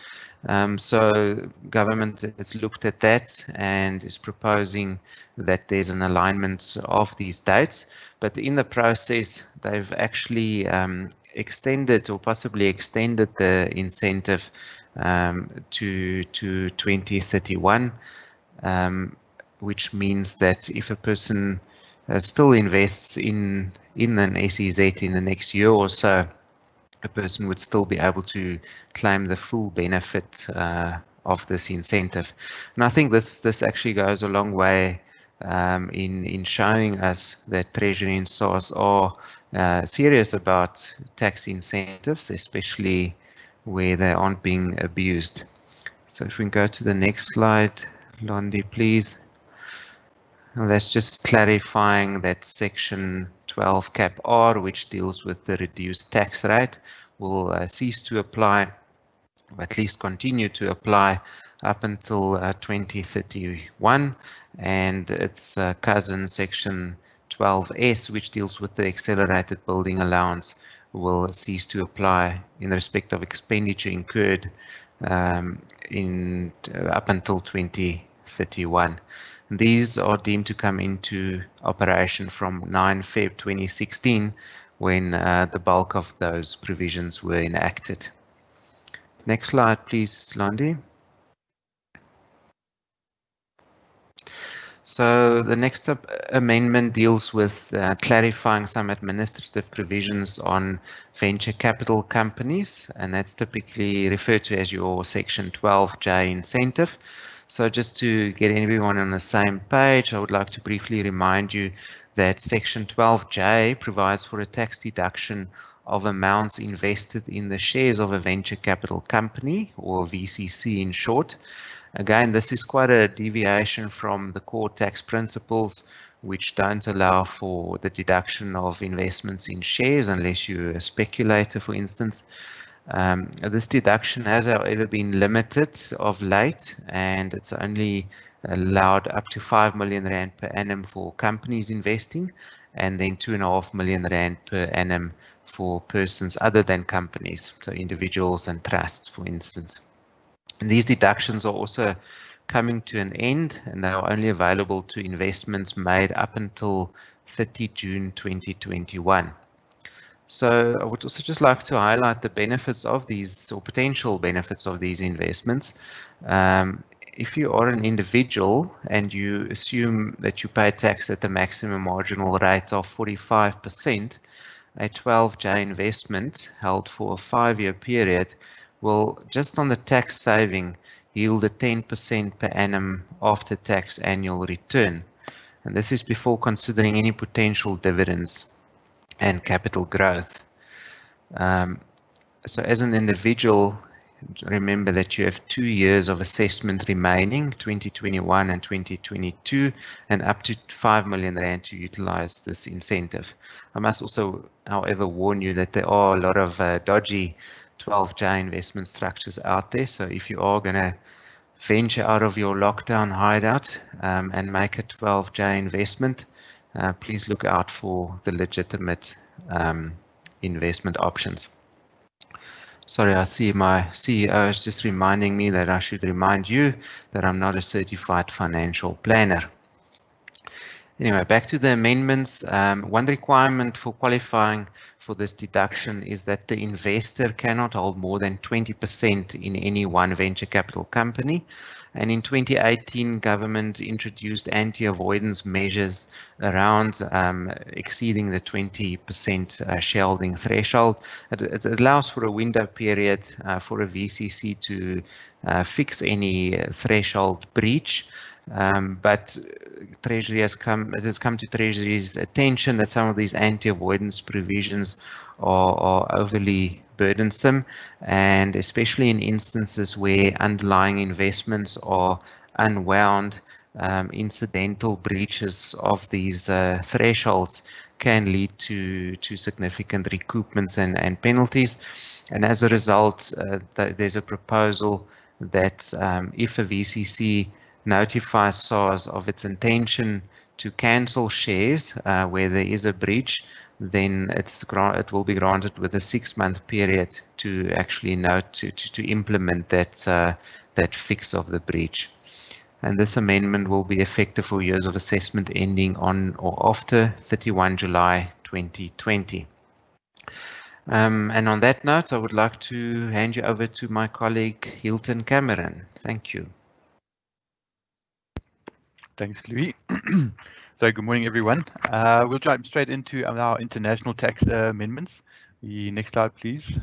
So government has looked at that and is proposing that there's an alignment of these dates, but in the process, they've actually extended or possibly extended the incentive to 2031, which means that if a person still invests in an SEZ in the next year or so, a person would still be able to claim the full benefit of this incentive. And I think this actually goes a long way in showing us that Treasury and SARS are serious about tax incentives, especially where they aren't being abused. So if we can go to the next slide, Londi, please. And that's just clarifying that section 12 cap R, which deals with the reduced tax rate, will cease to apply, or at least continue to apply up until 2031, and its cousin section 12S, which deals with the accelerated building allowance, will cease to apply in respect of expenditure incurred up until 2031. These are deemed to come into operation from 9 Feb 2016, when the bulk of those provisions were enacted. Next slide, please, Londi. So the next amendment deals with clarifying some administrative provisions on venture capital companies, and that's typically referred to as your Section 12J incentive. So just to get everyone on the same page, I would like to briefly remind you that Section 12J provides for a tax deduction of amounts invested in the shares of a venture capital company, or VCC in short. Again, this is quite a deviation from the core tax principles, which don't allow for the deduction of investments in shares unless you're a speculator, for instance. This deduction has, however, been limited of late, and it's only allowed up to 5 million rand per annum for companies investing, and then 2.5 million rand per annum for persons other than companies, so individuals and trusts, for instance. And these deductions are also coming to an end, and they are only available to investments made up until 30 June 2021. So I would also just like to highlight the benefits of these, or potential benefits of these investments. If you are an individual and you assume that you pay tax at the maximum marginal rate of 45%, a 12J investment held for a 5-year period will, just on the tax saving, yield a 10% per annum after tax annual return. And this is before considering any potential dividends and capital growth. So as an individual, remember that you have 2 years of assessment remaining, 2021 and 2022, and up to 5 million rand to utilize this incentive. I must also, however, warn you that there are a lot of dodgy 12J investment structures out there. So if you are going to venture out of your lockdown hideout and make a 12J investment, please look out for the legitimate investment options. Sorry, I see my CEO is just reminding me that I should remind you that I'm not a certified financial planner. Anyway, back to the amendments. One requirement for qualifying for this deduction is that the investor cannot hold more than 20% in any one venture capital company. And in 2018, government introduced anti-avoidance measures around exceeding the 20% shareholding threshold. It allows for a window period for a VCC to fix any threshold breach. But Treasury it has come to Treasury's attention that some of these anti-avoidance provisions are overly burdensome, and especially in instances where underlying investments are unwound, incidental breaches of these thresholds can lead to significant recoupments and penalties. And as a result, there's a proposal that if a VCC notifies SARS of its intention to cancel shares where there is a breach, then it will be granted with a 6-month period to actually to implement that fix of the breach. And this amendment will be effective for years of assessment ending on or after 31 July 2020. And on that note, I would like to hand you over to my colleague Hilton Cameron. Thank you. Thanks, Louis. So good morning, everyone. We'll jump straight into our international tax amendments. The next slide, please.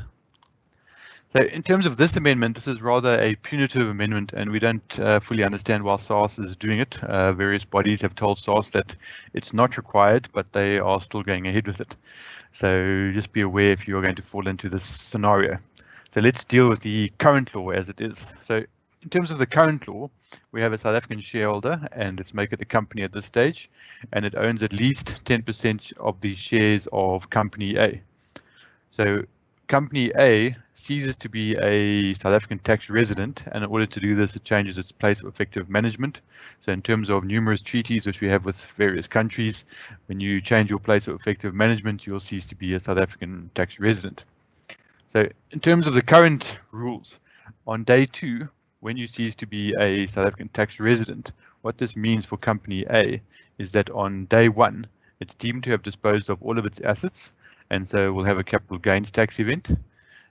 So in terms of this amendment, this is rather a punitive amendment, and we don't fully understand why SARS is doing it. Various bodies have told SARS that it's not required, but they are still going ahead with it. So just be aware if you're going to fall into this scenario. So let's deal with the current law as it is. So in terms of the current law, we have a South African shareholder, and let's make it a company at this stage, and it owns at least 10% of the shares of Company A. So Company A ceases to be a South African tax resident, and in order to do this, it changes its place of effective management. So in terms of numerous treaties which we have with various countries, when you change your place of effective management, you'll cease to be a South African tax resident. So in terms of the current rules, on day 2, when you cease to be a South African tax resident, what this means for Company A is that on day 1, it's deemed to have disposed of all of its assets, and so we'll have a capital gains tax event.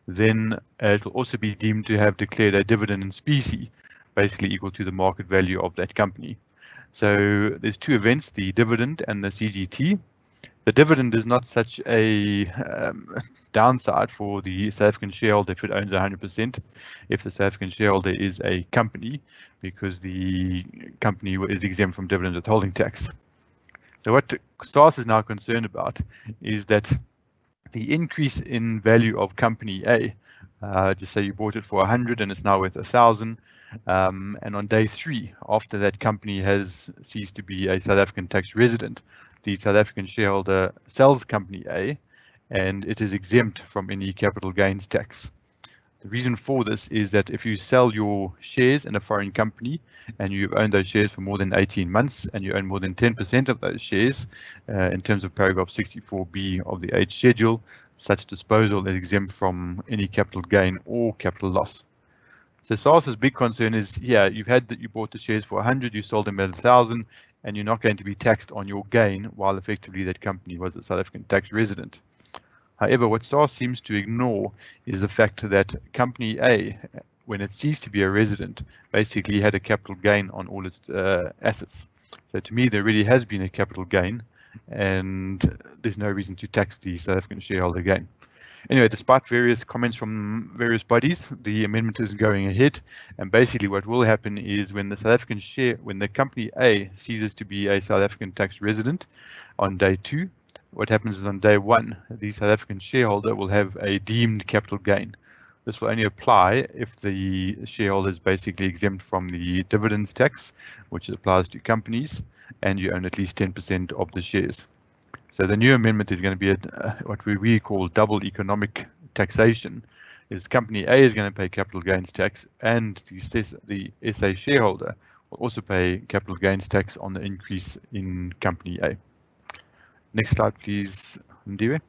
Then it will also be deemed to have declared a dividend in specie, basically equal to the market value of that company. So there's 2 events, the dividend and the CGT. The dividend is not such a downside for the South African shareholder if it owns 100%, if the South African shareholder is a company, because the company is exempt from dividend withholding tax. So what SARS is now concerned about is that the increase in value of company A, just say you bought it for 100 and it's now worth 1,000, and on day 3, after that company has ceased to be a South African tax resident, the South African shareholder sells company A and it is exempt from any capital gains tax. The reason for this is that if you sell your shares in a foreign company and you've owned those shares for more than 18 months and you own more than 10% of those shares, in terms of paragraph 64B of the H schedule, such disposal is exempt from any capital gain or capital loss. So SARS's big concern is, yeah, you bought the shares for 100, you sold them at 1,000, and you're not going to be taxed on your gain while effectively that company was a South African tax resident. However, what SARS seems to ignore is the fact that company A, when it ceased to be a resident, basically had a capital gain on all its assets. So to me, there really has been a capital gain, and there's no reason to tax the South African shareholder gain. Anyway, despite various comments from various bodies, the amendment is going ahead, and basically what will happen is when the company A ceases to be a South African tax resident on day 2, what happens is on day 1, the South African shareholder will have a deemed capital gain. This will only apply if the shareholder is basically exempt from the dividends tax, which applies to companies, and you own at least 10% of the shares. So the new amendment is going to be what we call double economic taxation. Is company A is going to pay capital gains tax, and the SA shareholder will also pay capital gains tax on the increase in company A. Next slide, please, Ndiwe.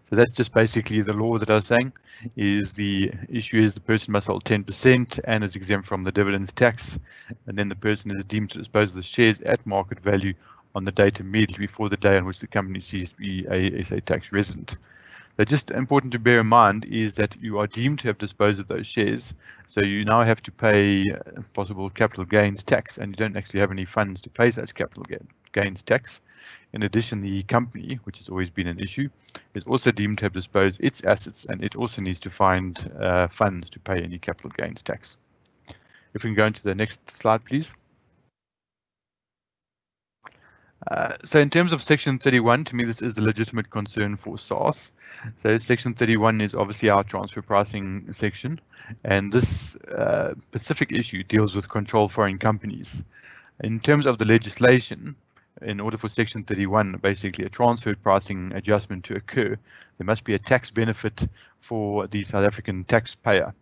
So that's just basically the law that I was saying. Is the issue is the person must hold 10% and is exempt from the dividends tax, and then the person is deemed to dispose of the shares at market value on the date immediately before the day on which the company ceased to be a SA tax resident. But just important to bear in mind is that you are deemed to have disposed of those shares, so you now have to pay possible capital gains tax, and you don't actually have any funds to pay such capital gains tax. In addition, the company, which has always been an issue, is also deemed to have disposed its assets, and it also needs to find funds to pay any capital gains tax. If we can go into the next slide, please. So in terms of Section 31, to me, this is a legitimate concern for SARS. So Section 31 is obviously our transfer pricing section, and this specific issue deals with controlled foreign companies. In terms of the legislation, in order for Section 31, basically a transfer pricing adjustment to occur, there must be a tax benefit for the South African taxpayer,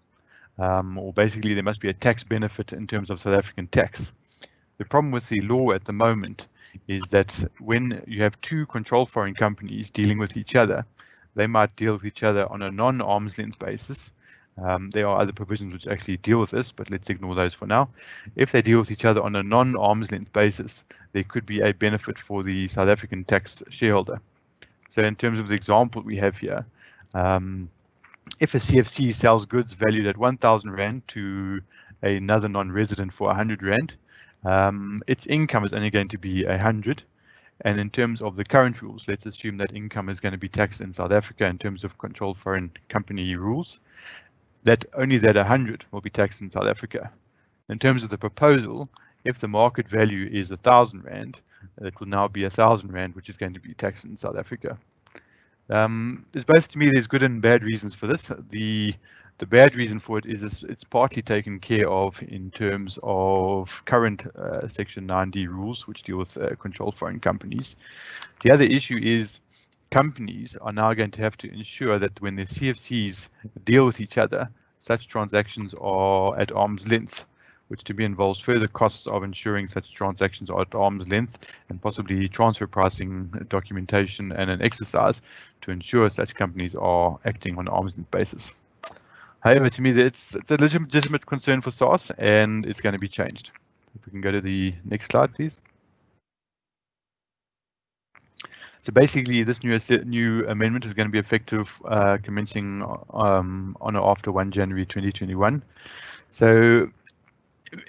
or basically there must be a tax benefit in terms of South African tax. The problem with the law at the moment is that when you have two controlled foreign companies dealing with each other, they might deal with each other on a non-arm's length basis. There are other provisions which actually deal with this, but let's ignore those for now. If they deal with each other on a non-arm's length basis, there could be a benefit for the South African tax shareholder. So in terms of the example we have here, if a CFC sells goods valued at 1,000 Rand to another non-resident for 100 Rand, its income is only going to be 100. And in terms of the current rules, let's assume that income is going to be taxed in South Africa in terms of controlled foreign company rules, that only that 100 will be taxed in South Africa. In terms of the proposal, if the market value is 1,000 Rand, it will now be 1,000 Rand, which is going to be taxed in South Africa. There's both, to me, there's good and bad reasons for this. The bad reason for it is it's partly taken care of in terms of current Section 9D rules, which deal with controlled foreign companies. The other issue is companies are now going to have to ensure that when the CFCs deal with each other, such transactions are at arm's length, which to me involves further costs of ensuring such transactions are at arm's length and possibly transfer pricing documentation and an exercise to ensure such companies are acting on an arm's length basis. However, to me, it's a legitimate concern for SARS, and it's going to be changed. If we can go to the next slide, please. So basically, this new amendment is going to be effective commencing on or after 1 January 2021. So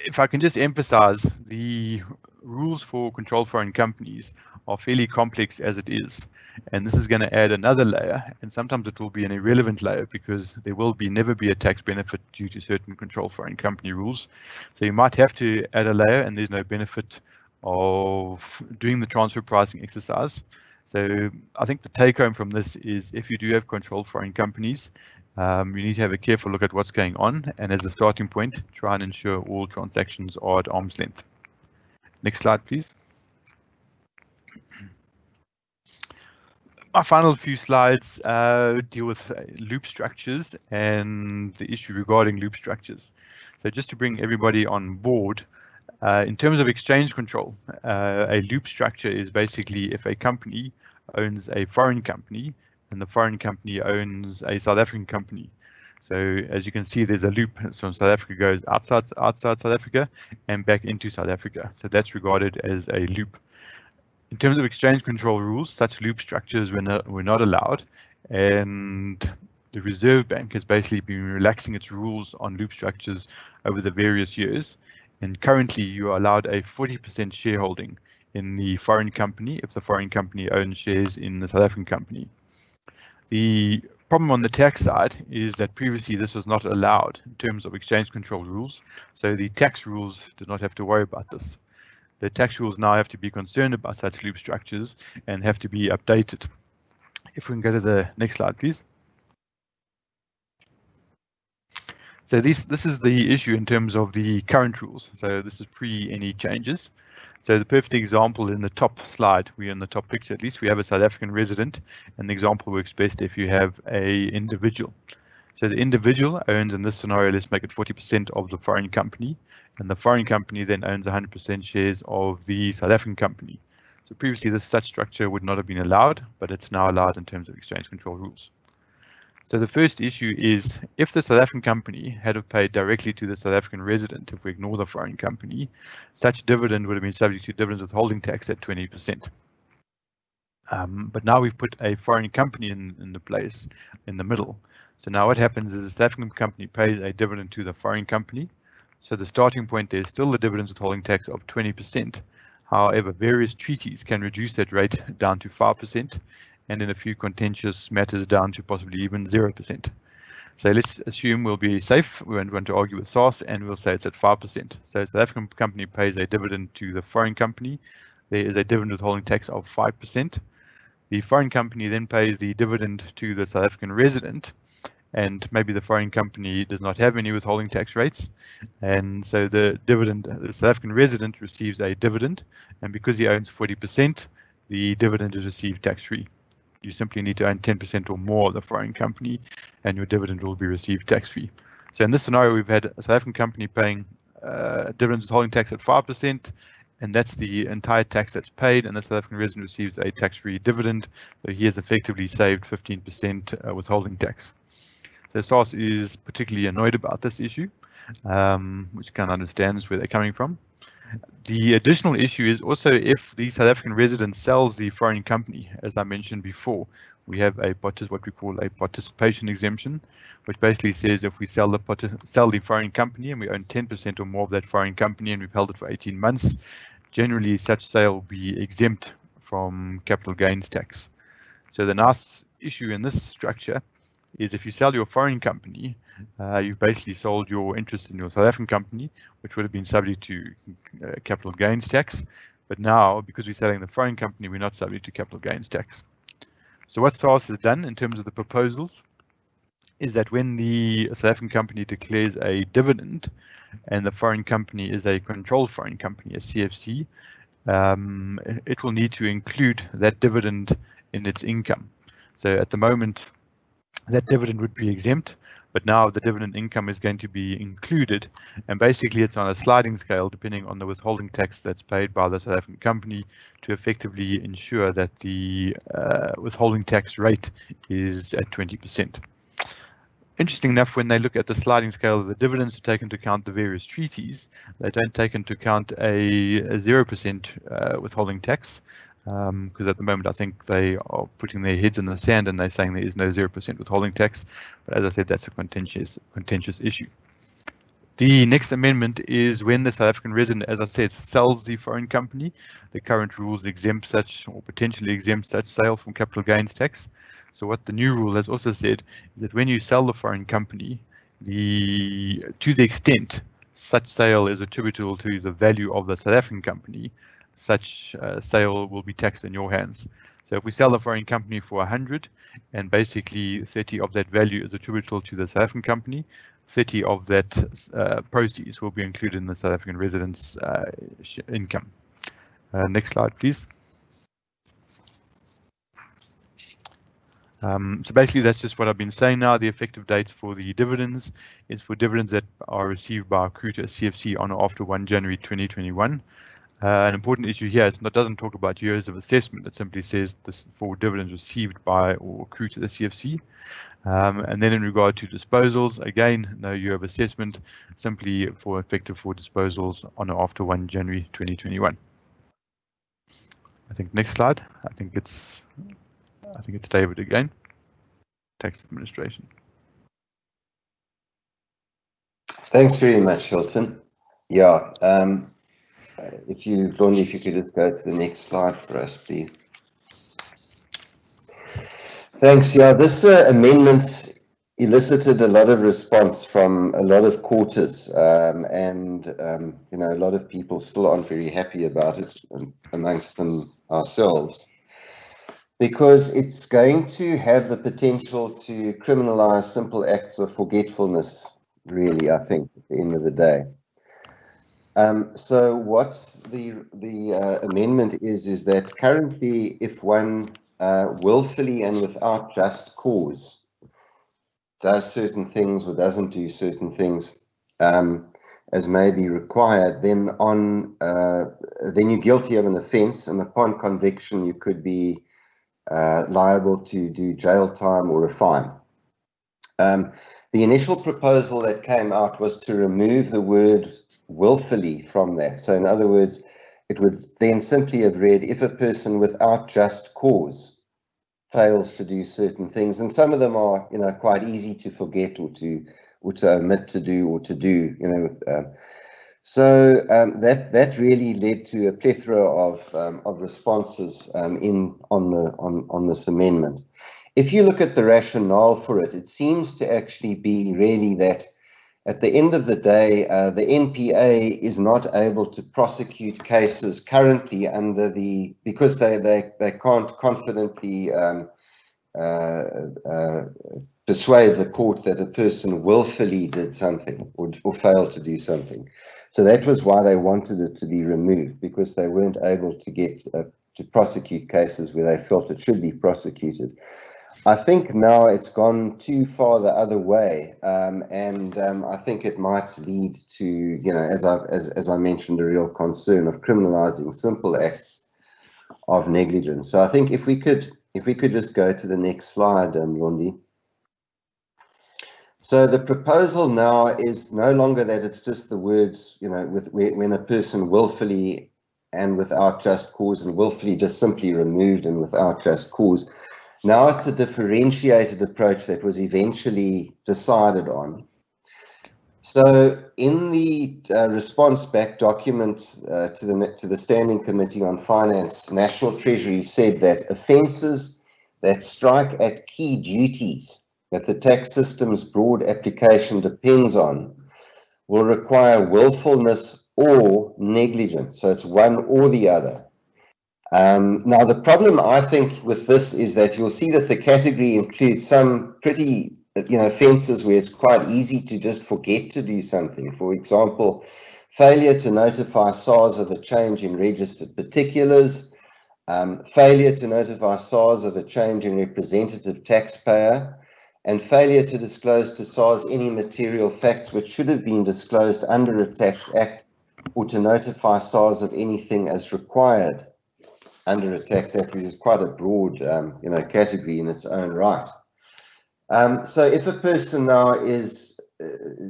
if I can just emphasize, the rules for controlled foreign companies are fairly complex as it is, and this is going to add another layer, and sometimes it will be an irrelevant layer because there will never be a tax benefit due to certain controlled foreign company rules. So you might have to add a layer and there's no benefit of doing the transfer pricing exercise. So I think the take home from this is if you do have controlled foreign companies, you need to have a careful look at what's going on, and as a starting point, try and ensure all transactions are at arm's length. Next slide, please. My final few slides deal with loop structures and the issue regarding loop structures. So just to bring everybody on board, in terms of exchange control, a loop structure is basically if a company owns a foreign company and the foreign company owns a South African company. So as you can see, there's a loop. So South Africa goes outside South Africa and back into South Africa. So that's regarded as a loop. In terms of exchange control rules, such loop structures were not allowed, and the Reserve Bank has basically been relaxing its rules on loop structures over the various years. And currently, you are allowed a 40% shareholding in the foreign company if the foreign company owns shares in the South African company. The problem on the tax side is that previously this was not allowed in terms of exchange control rules, so the tax rules did not have to worry about this. The tax rules now have to be concerned about such loop structures and have to be updated. If we can go to the next slide, please. So this is the issue in terms of the current rules. So this is pre any changes. So the perfect example in the top slide, in the top picture at least, we have a South African resident, and the example works best if you have a individual. So the individual owns, in this scenario, let's make it 40% of the foreign company, and the foreign company then owns 100% shares of the South African company. So previously such structure would not have been allowed, but it's now allowed in terms of exchange control rules. So the first issue is if the South African company had have paid directly to the South African resident, if we ignore the foreign company, such dividend would have been subject to dividends withholding tax at 20%. But now we've put a foreign company in the place in the middle. So now what happens is the South African company pays a dividend to the foreign company. So the starting point there is still the dividends withholding tax of 20%. However, various treaties can reduce that rate down to 5%. And in a few contentious matters down to possibly even 0%. So let's assume we'll be safe. We won't want to argue with SARS, and we'll say it's at 5%. So South African company pays a dividend to the foreign company. There is a dividend withholding tax of 5%. The foreign company then pays the dividend to the South African resident, and maybe the foreign company does not have any withholding tax rates. And so the South African resident receives a dividend, and because he owns 40%, the dividend is received tax-free. You simply need to own 10% or more of the foreign company and your dividend will be received tax-free. So in this scenario, we've had a South African company paying dividends withholding tax at 5%, and that's the entire tax that's paid, and the South African resident receives a tax-free dividend. So he has effectively saved 15% withholding tax. So SARS is particularly annoyed about this issue, which can understand where they're coming from. The additional issue is also if the South African resident sells the foreign company, as I mentioned before, we have what we call a participation exemption, which basically says if we sell the foreign company and we own 10% or more of that foreign company and we've held it for 18 months, generally such sale will be exempt from capital gains tax. So the nice issue in this structure is if you sell your foreign company, you've basically sold your interest in your South African company, which would have been subject to capital gains tax. But now, because we're selling the foreign company, we're not subject to capital gains tax. So what SARS has done in terms of the proposals is that when the South African company declares a dividend and the foreign company is a controlled foreign company, a CFC, it will need to include that dividend in its income. So at the moment, that dividend would be exempt, but now the dividend income is going to be included, and basically it's on a sliding scale depending on the withholding tax that's paid by the South African company to effectively ensure that the withholding tax rate is at 20%. Interesting enough, when they look at the sliding scale of the dividends to take into account the various treaties, they don't take into account a 0% withholding tax. Because at the moment I think they are putting their heads in the sand and they're saying there is no 0% withholding tax. But as I said, that's a contentious issue. The next amendment is when the South African resident, as I said, sells the foreign company. The current rules exempt such or potentially exempt such sale from capital gains tax. So what the new rule has also said is that when you sell the foreign company, to the extent such sale is attributable to the value of the South African company, such sale will be taxed in your hands. So if we sell the foreign company for 100 and basically 30 of that value is attributable to the South African company, 30 of that proceeds will be included in the South African resident's income. Next slide, please. So basically that's just what I've been saying now. The effective dates for the dividends is for dividends that are received by Recruiter CFC on or after 1 January 2021. An important issue here, it doesn't talk about years of assessment. It simply says this for dividends received by or accrued to the CFC. And then in regard to disposals, again, no year of assessment, simply for effective for disposals on or after 1 January 2021. I think next slide. I think it's David again. Tax administration. Thanks very much, Hilton. Yeah. If you could just go to the next slide for us, please. Thanks. Yeah, this amendment elicited a lot of response from a lot of quarters, and you know, a lot of people still aren't very happy about it, amongst them ourselves, because it's going to have the potential to criminalize simple acts of forgetfulness, really, I think, at the end of the day. So what the amendment is that currently, if one willfully and without just cause does certain things or doesn't do certain things as may be required, then you're guilty of an offence, and upon conviction you could be liable to do jail time or a fine. The initial proposal that came out was to remove the word willfully from that. So in other words, it would then simply have read, if a person without just cause fails to do certain things, and some of them are, you know, quite easy to forget or to omit to do or to do, you know. So that really led to a plethora of responses on this amendment. If you look at the rationale for it, it seems to actually be really that at the end of the day, the NPA is not able to prosecute cases currently because they can't confidently persuade the court that a person willfully did something or failed to do something. So that was why they wanted it to be removed, because they weren't able to get to prosecute cases where they felt it should be prosecuted. I think now it's gone too far the other way, and I think it might lead to, you know, as I mentioned, a real concern of criminalizing simple acts of negligence. So I think if we could just go to the next slide, Rondi. So the proposal now is no longer that it's just the words, you know, when a person willfully and without just cause, and willfully just simply removed and without just cause. Now it's a differentiated approach that was eventually decided on. So in the response back document to the Standing Committee on Finance, National Treasury said that offences that strike at key duties that the tax system's broad application depends on will require willfulness or negligence. So it's one or the other. Now, the problem, I think, with this is that you'll see that the category includes some pretty, you know, offences where it's quite easy to just forget to do something. For example, failure to notify SARS of a change in registered particulars, failure to notify SARS of a change in representative taxpayer, and failure to disclose to SARS any material facts which should have been disclosed under a tax act, or to notify SARS of anything as required under a tax act, which is quite a broad, you know, category in its own right. So if a person now is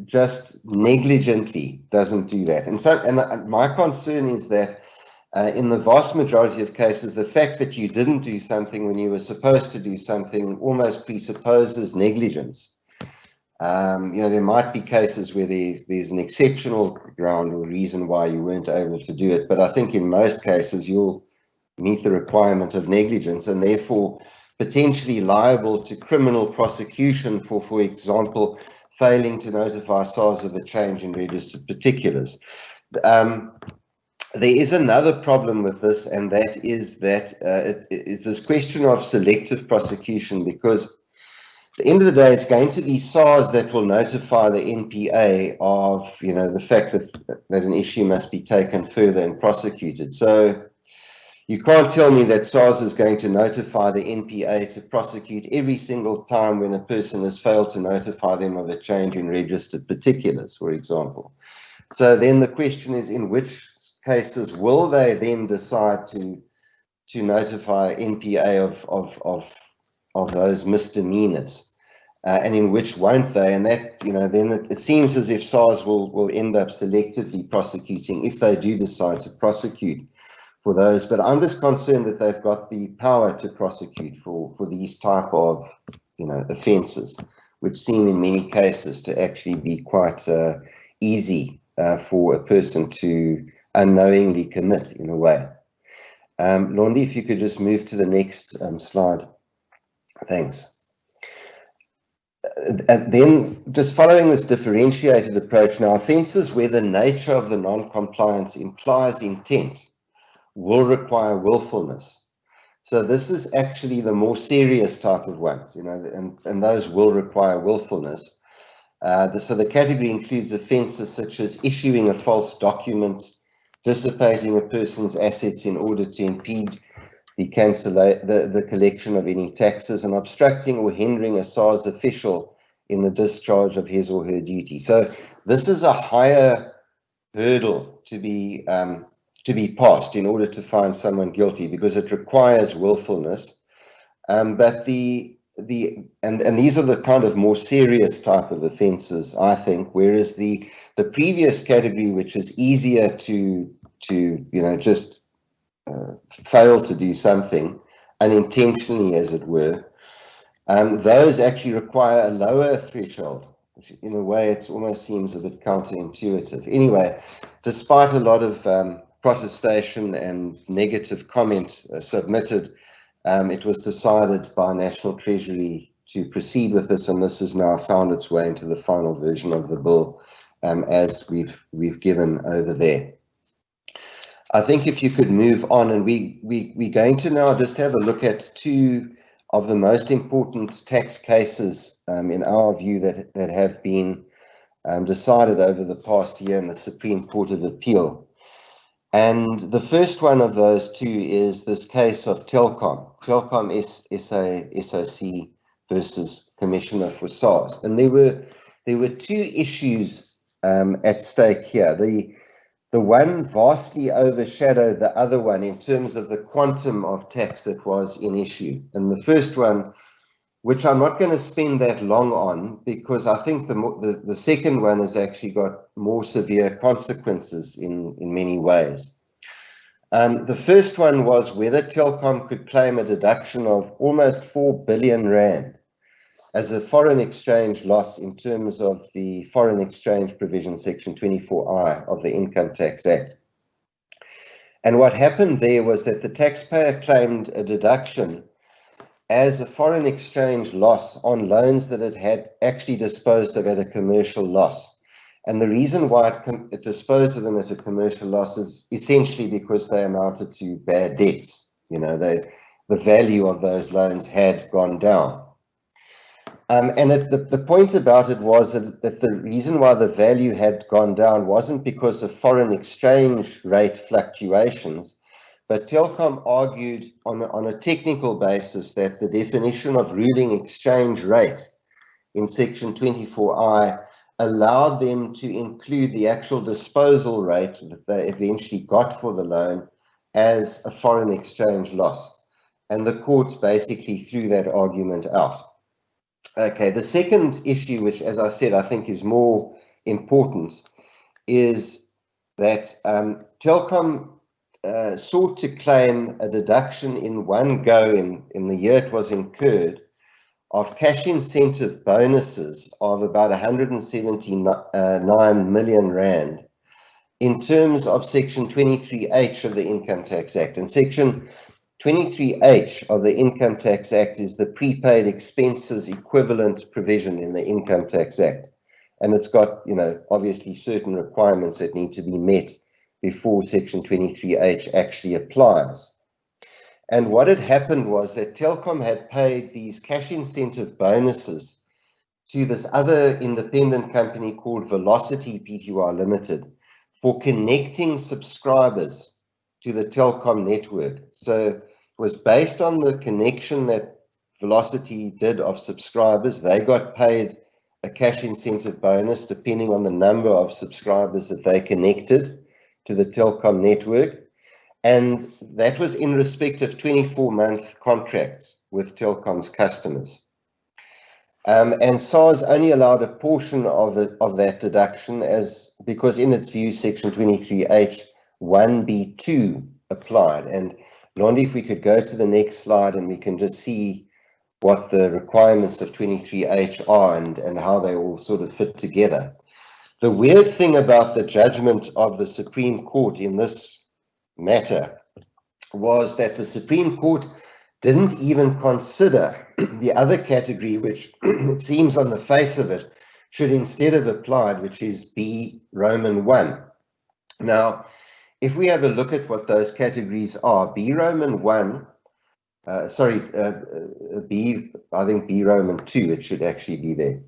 just negligently doesn't do that, and my concern is that in the vast majority of cases, the fact that you didn't do something when you were supposed to do something almost presupposes negligence. You know, there might be cases where there's an exceptional ground or reason why you weren't able to do it, but I think in most cases you'll meet the requirement of negligence and therefore potentially liable to criminal prosecution for example, failing to notify SARS of a change in registered particulars. There is another problem with this, and that is that it is this question of selective prosecution, because at the end of the day, it's going to be SARS that will notify the NPA of, you know, the fact that an issue must be taken further and prosecuted. So you can't tell me that SARS is going to notify the NPA to prosecute every single time when a person has failed to notify them of a change in registered particulars, for example. So then the question is, in which cases will they then decide to notify NPA of those misdemeanors, and in which won't they? And that, you know, then it seems as if SARS will end up selectively prosecuting if they do decide to prosecute for those. But I'm just concerned that they've got the power to prosecute for these type of, you know, offences, which seem in many cases to actually be quite easy for a person to unknowingly commit in a way. Londi, if you could just move to the next slide. Thanks. And then just following this differentiated approach, now offences where the nature of the non-compliance implies intent will require willfulness. So this is actually the more serious type of ones, you know, and those will require willfulness. So the category includes offences such as issuing a false document, dissipating a person's assets in order to impede the collection of any taxes, and obstructing or hindering a SARS official in the discharge of his or her duty. So this is a higher hurdle to be passed in order to find someone guilty, because it requires willfulness. But these are the kind of more serious type of offences, I think, whereas the previous category, which is easier to you know, just fail to do something unintentionally, as it were, those actually require a lower threshold, which in a way it almost seems a bit counterintuitive. Anyway, despite a lot of protestation and negative comment submitted, it was decided by National Treasury to proceed with this, and this has now found its way into the final version of the bill, as we've given over there. I think if you could move on, and we're going to now just have a look at two of the most important tax cases, in our view, that have been decided over the past year in the Supreme Court of Appeal. And the first one of those two is this case of Telkom SOC versus Commissioner for SARS. And there were two issues at stake here. The one vastly overshadowed the other one in terms of the quantum of tax that was in issue. And the first one, which I'm not going to spend that long on, because I think the second one has actually got more severe consequences in many ways. The first one was whether Telkom could claim a deduction of almost 4 billion rand as a foreign exchange loss in terms of the foreign exchange provision, section 24I of the Income Tax Act. And what happened there was that the taxpayer claimed a deduction as a foreign exchange loss on loans that it had actually disposed of at a commercial loss. And the reason why it disposed of them as a commercial loss is essentially because they amounted to bad debts. You know, the value of those loans had gone down. And the point about it was that the reason why the value had gone down wasn't because of foreign exchange rate fluctuations, but Telkom argued on a technical basis that the definition of ruling exchange rate in section 24I allowed them to include the actual disposal rate that they eventually got for the loan as a foreign exchange loss. And the courts basically threw that argument out. Okay, the second issue, which, as I said, I think is more important, is that Telkom sought to claim a deduction in one go in the year it was incurred of cash incentive bonuses of about 179 million rand in terms of Section 23H of the Income Tax Act. And Section 23H of the Income Tax Act is the prepaid expenses equivalent provision in the Income Tax Act. And it's got, obviously certain requirements that need to be met before Section 23H actually applies. And what had happened was that Telkom had paid these cash incentive bonuses to this other independent company called Velocity Pty Limited for connecting subscribers to the Telkom network. So it was based on the connection that Velocity did of subscribers. They got paid a cash incentive bonus depending on the number of subscribers that they connected to the Telkom network. And that was in respect of 24-month contracts with Telkom's customers. And SARS only allowed a portion of that deduction because in its view, Section 23H 1B2 applied. And Londi, if we could go to the next slide and we can just see what the requirements of 23H are and how they all sort of fit together. The weird thing about the judgment of the Supreme Court in this matter was that the Supreme Court didn't even consider the other category, which it seems on the face of it should instead have applied, which is B Roman 1. Now, if we have a look at what those categories are, B Roman 1, I think B Roman 2, it should actually be there.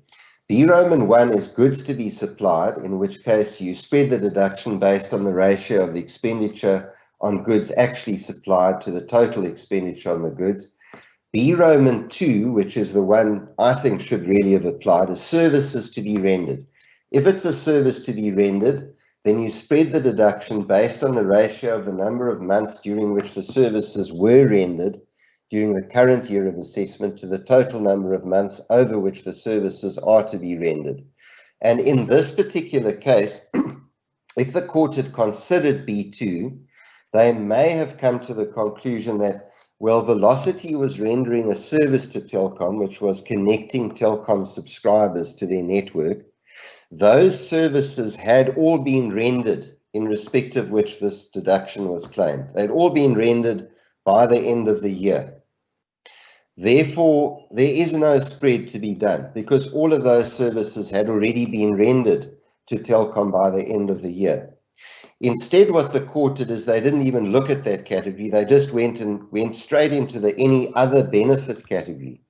B Roman 1 is goods to be supplied, in which case you spread the deduction based on the ratio of the expenditure on goods actually supplied to the total expenditure on the goods. B Roman 2, which is the one I think should really have applied, is services to be rendered. If it's a service to be rendered, then you spread the deduction based on the ratio of the number of months during which the services were rendered during the current year of assessment to the total number of months over which the services are to be rendered. And in this particular case, if the court had considered B2, they may have come to the conclusion that, well, Velocity was rendering a service to Telkom, which was connecting Telkom subscribers to their network. Those services had all been rendered in respect of which this deduction was claimed. They'd all been rendered by the end of the year. Therefore, there is no spread to be done because all of those services had already been rendered to Telkom by the end of the year. Instead, what the court did is they didn't even look at that category. They just went straight into the any other benefit category.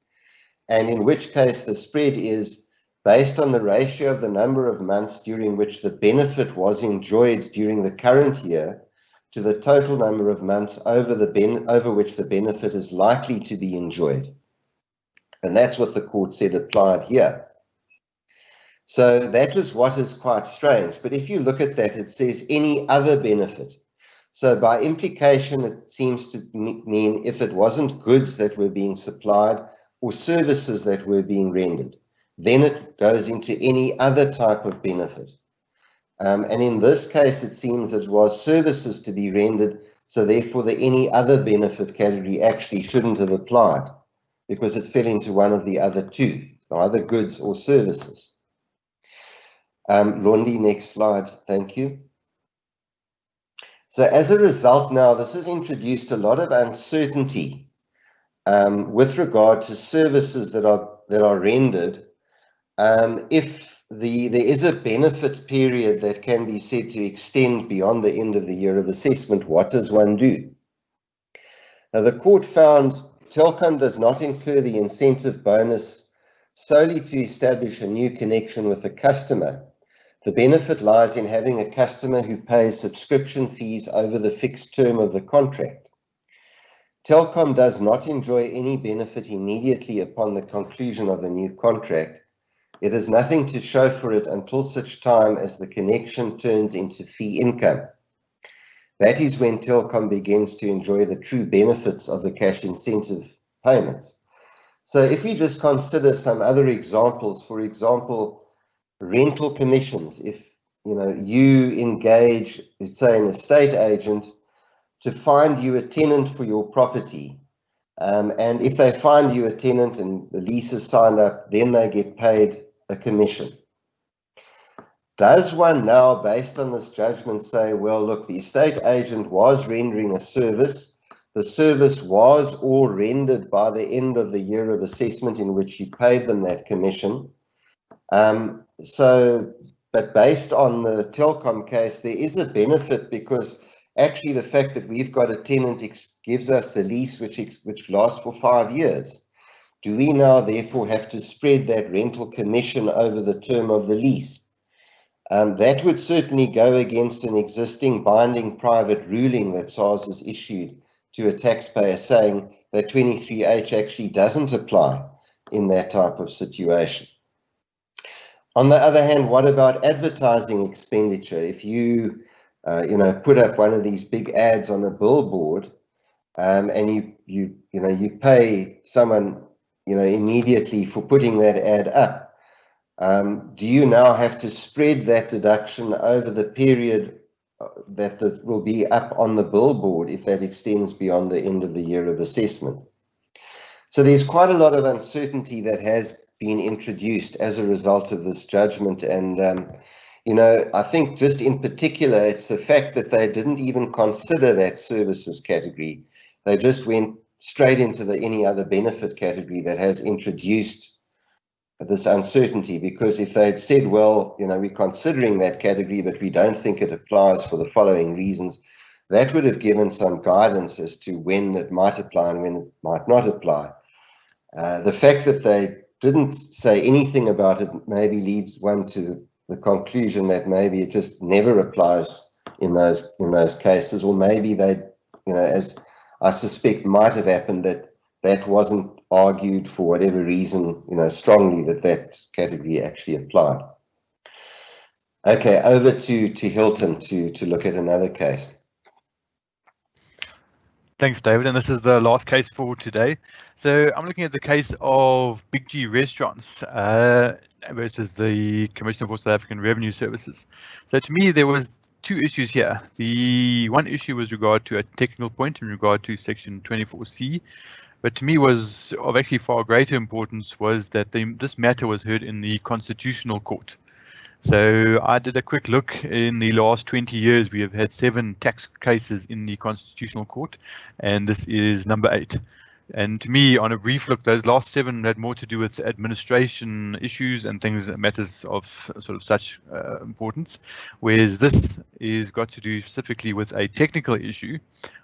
And in which case the spread is based on the ratio of the number of months during which the benefit was enjoyed during the current year to the total number of months over which the benefit is likely to be enjoyed. And that's what the court said applied here. So that was what is quite strange. But if you look at that, it says any other benefit. So by implication, it seems to mean if it wasn't goods that were being supplied or services that were being rendered, then it goes into any other type of benefit. And in this case, it seems it was services to be rendered, so therefore the any other benefit category actually shouldn't have applied because it fell into one of the other two, either goods or services. Londi, next slide, thank you. So as a result now, this has introduced a lot of uncertainty with regard to services that are rendered. If there is a benefit period that can be said to extend beyond the end of the year of assessment, what does one do? Now, the court found Telkom does not incur the incentive bonus solely to establish a new connection with a customer. The benefit lies in having a customer who pays subscription fees over the fixed term of the contract. Telkom does not enjoy any benefit immediately upon the conclusion of a new contract. It has nothing to show for it until such time as the connection turns into fee income. That is when Telkom begins to enjoy the true benefits of the cash incentive payments. So if we just consider some other examples, for example, rental commissions. If you engage, let's say, an estate agent to find you a tenant for your property, And if they find you a tenant and the lease is signed up, then they get paid a commission. Does one now, based on this judgment, say, well, look, the estate agent was rendering a service. The service was all rendered by the end of the year of assessment in which you paid them that commission. But based on the Telkom case, there is a benefit, because actually the fact that we've got a tenant gives us the lease which lasts for 5 years. Do we now therefore have to spread that rental commission over the term of the lease? That would certainly go against an existing binding private ruling that SARS has issued to a taxpayer, saying that 23H actually doesn't apply in that type of situation. On the other hand, what about advertising expenditure? If you put up one of these big ads on a billboard, and you pay someone immediately for putting that ad up, do you now have to spread that deduction over the period that will be up on the billboard if that extends beyond the end of the year of assessment? So there's quite a lot of uncertainty that has been introduced as a result of this judgment. And, I think just in particular, it's the fact that they didn't even consider that services category. They just went straight into the any other benefit category that has introduced this uncertainty. Because if they'd said, well, we're considering that category, but we don't think it applies for the following reasons, that would have given some guidance as to when it might apply and when it might not apply. The fact that they didn't say anything about it maybe leads one to the conclusion that maybe it just never applies in those cases, or maybe they, as I suspect might have happened, that wasn't argued for whatever reason, strongly, that category actually applied. Okay, over to Hilton to look at another case. Thanks, David. And this is the last case for today. So I'm looking at the case of Big G Restaurants versus the Commissioner for South African Revenue Services. So to me, there was two issues here. The one issue was regard to a technical point in regard to Section 24C. But to me was of actually far greater importance was that this matter was heard in the Constitutional Court. So I did a quick look. In the last 20 years, we have had 7 tax cases in the Constitutional Court, and this is number 8. And to me, on a brief look, those last 7 had more to do with administration issues and matters of sort of such importance, whereas this is got to do specifically with a technical issue,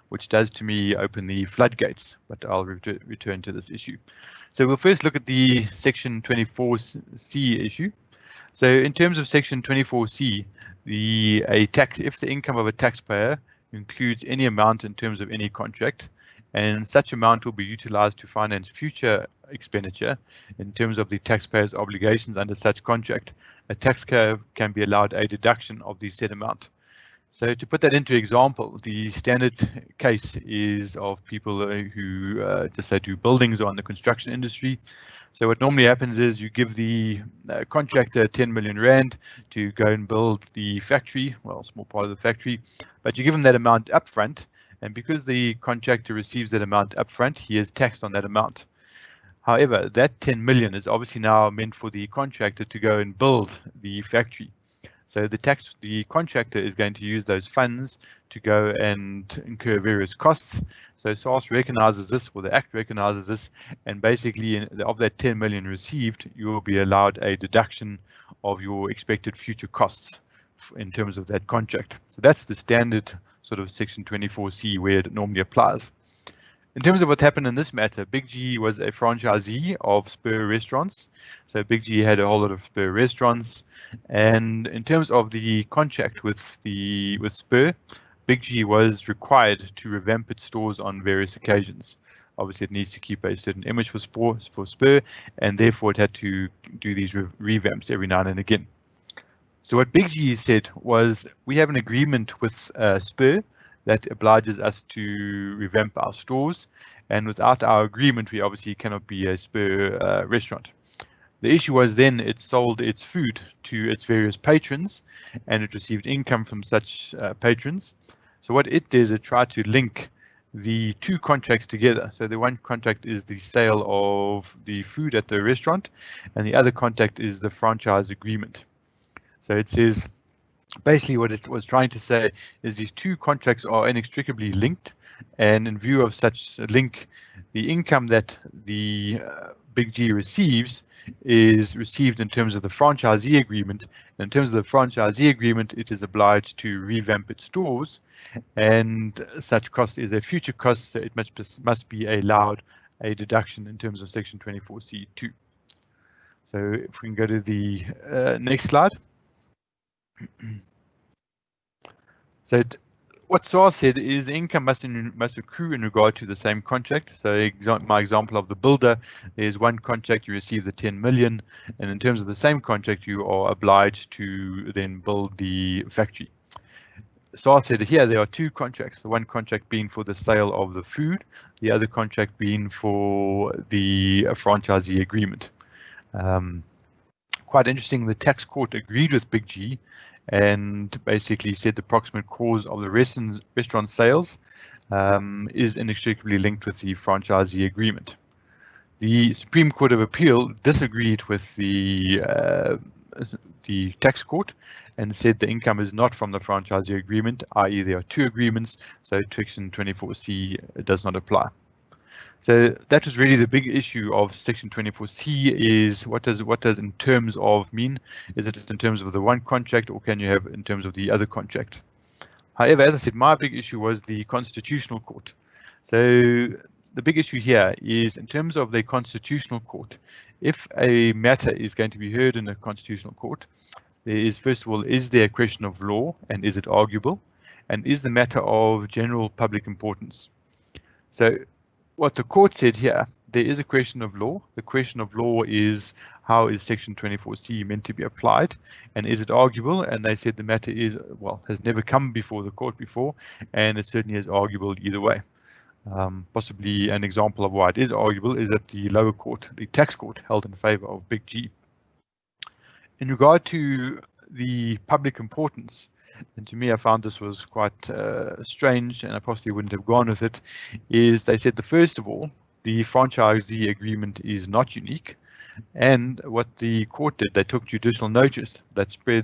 which does to me open the floodgates, but I'll return to this issue. So we'll first look at the Section 24C issue. So in terms of Section 24C, if the income of a taxpayer includes any amount in terms of any contract, and such amount will be utilized to finance future expenditure in terms of the taxpayer's obligations under such contract, a taxpayer can be allowed a deduction of the said amount. So to put that into example, the standard case is of people who just say do buildings or in the construction industry. So what normally happens is you give the contractor 10 million rand to go and build the factory, well, a small part of the factory, but you give him that amount upfront, and because the contractor receives that amount upfront, he is taxed on that amount. However, that 10 million is obviously now meant for the contractor to go and build the factory. So the contractor is going to use those funds to go and incur various costs. So SARS recognizes this, or the Act recognizes this, and basically of that 10 million received, you will be allowed a deduction of your expected future costs in terms of that contract. So that's the standard sort of Section 24C where it normally applies. In terms of what happened in this matter, Big G was a franchisee of Spur Restaurants. So Big G had a whole lot of Spur restaurants. And in terms of the contract with Spur, Big G was required to revamp its stores on various occasions. Obviously, it needs to keep a certain image for Spur, and therefore it had to do these revamps every now and again. So what Big G said was, we have an agreement with Spur that obliges us to revamp our stores, and without our agreement, we obviously cannot be a Spur restaurant. The issue was then it sold its food to its various patrons, and it received income from such patrons. So what it did is it tried to link the two contracts together. So the one contract is the sale of the food at the restaurant, and the other contract is the franchise agreement. So it says, basically what it was trying to say is these two contracts are inextricably linked, and in view of such a link, the income that the Big G receives is received in terms of the franchisee agreement. And in terms of the franchisee agreement, it is obliged to revamp its stores, and such cost is a future cost, so it must be allowed a deduction in terms of section 24C2. So if we can go to the next slide. So what SARS said is the income must accrue in regard to the same contract. So my example of the builder is one contract, you receive the 10 million, and in terms of the same contract, you are obliged to then build the factory. SARS said here there are two contracts, the one contract being for the sale of the food, the other contract being for the franchisee agreement. Quite interesting, the tax court agreed with Big G and basically said the proximate cause of the restaurant sales is inextricably linked with the franchisee agreement. The Supreme Court of Appeal disagreed with the tax court and said the income is not from the franchisee agreement, i.e. there are two agreements, so section 24C does not apply. So that was really the big issue of section 24C, is what does in terms of mean? Is it in terms of the one contract, or can you have in terms of the other contract? However, as I said, my big issue was the Constitutional Court. So the big issue here is in terms of the Constitutional Court. If a matter is going to be heard in the Constitutional Court, there is, first of all, is there a question of law, and is it arguable? And is the matter of general public importance? So what the court said here, there is a question of law. The question of law is, how is section 24C meant to be applied, and is it arguable? And they said the matter is, well, has never come before the court before, and it certainly is arguable either way. Possibly an example of why it is arguable is that the lower court, the tax court, held in favor of Big G. In regard to the public importance, and to me I found this was quite strange, and I possibly wouldn't have gone with it, is they said that first of all, the franchisee agreement is not unique, and what the court did, they took judicial notice that spur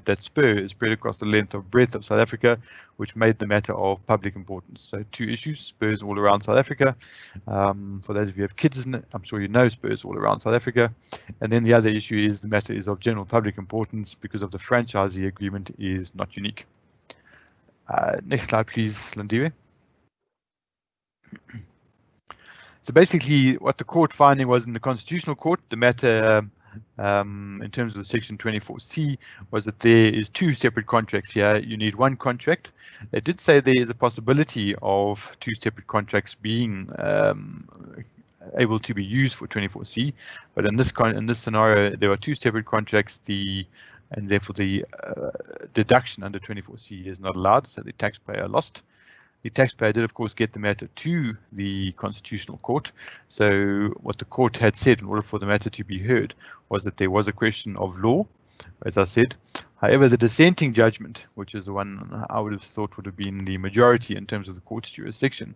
is spread across the length of breadth of South Africa, which made the matter of public importance. So two issues, spurs all around South Africa. For those of you who have kids, I'm sure you know spurs all around South Africa. And then the other issue is the matter is of general public importance because of the franchisee agreement is not unique. Next slide, please, Landiwe. So basically, what the court finding was in the Constitutional Court, the matter in terms of the section 24C was that there is two separate contracts here. You need one contract. They did say there is a possibility of two separate contracts being able to be used for 24C, but in this scenario, there are two separate contracts. And therefore the deduction under 24C is not allowed, so the taxpayer lost. The taxpayer did, of course, get the matter to the Constitutional Court. So what the court had said in order for the matter to be heard was that there was a question of law, as I said. However, the dissenting judgment, which is the one I would have thought would have been the majority in terms of the court's jurisdiction.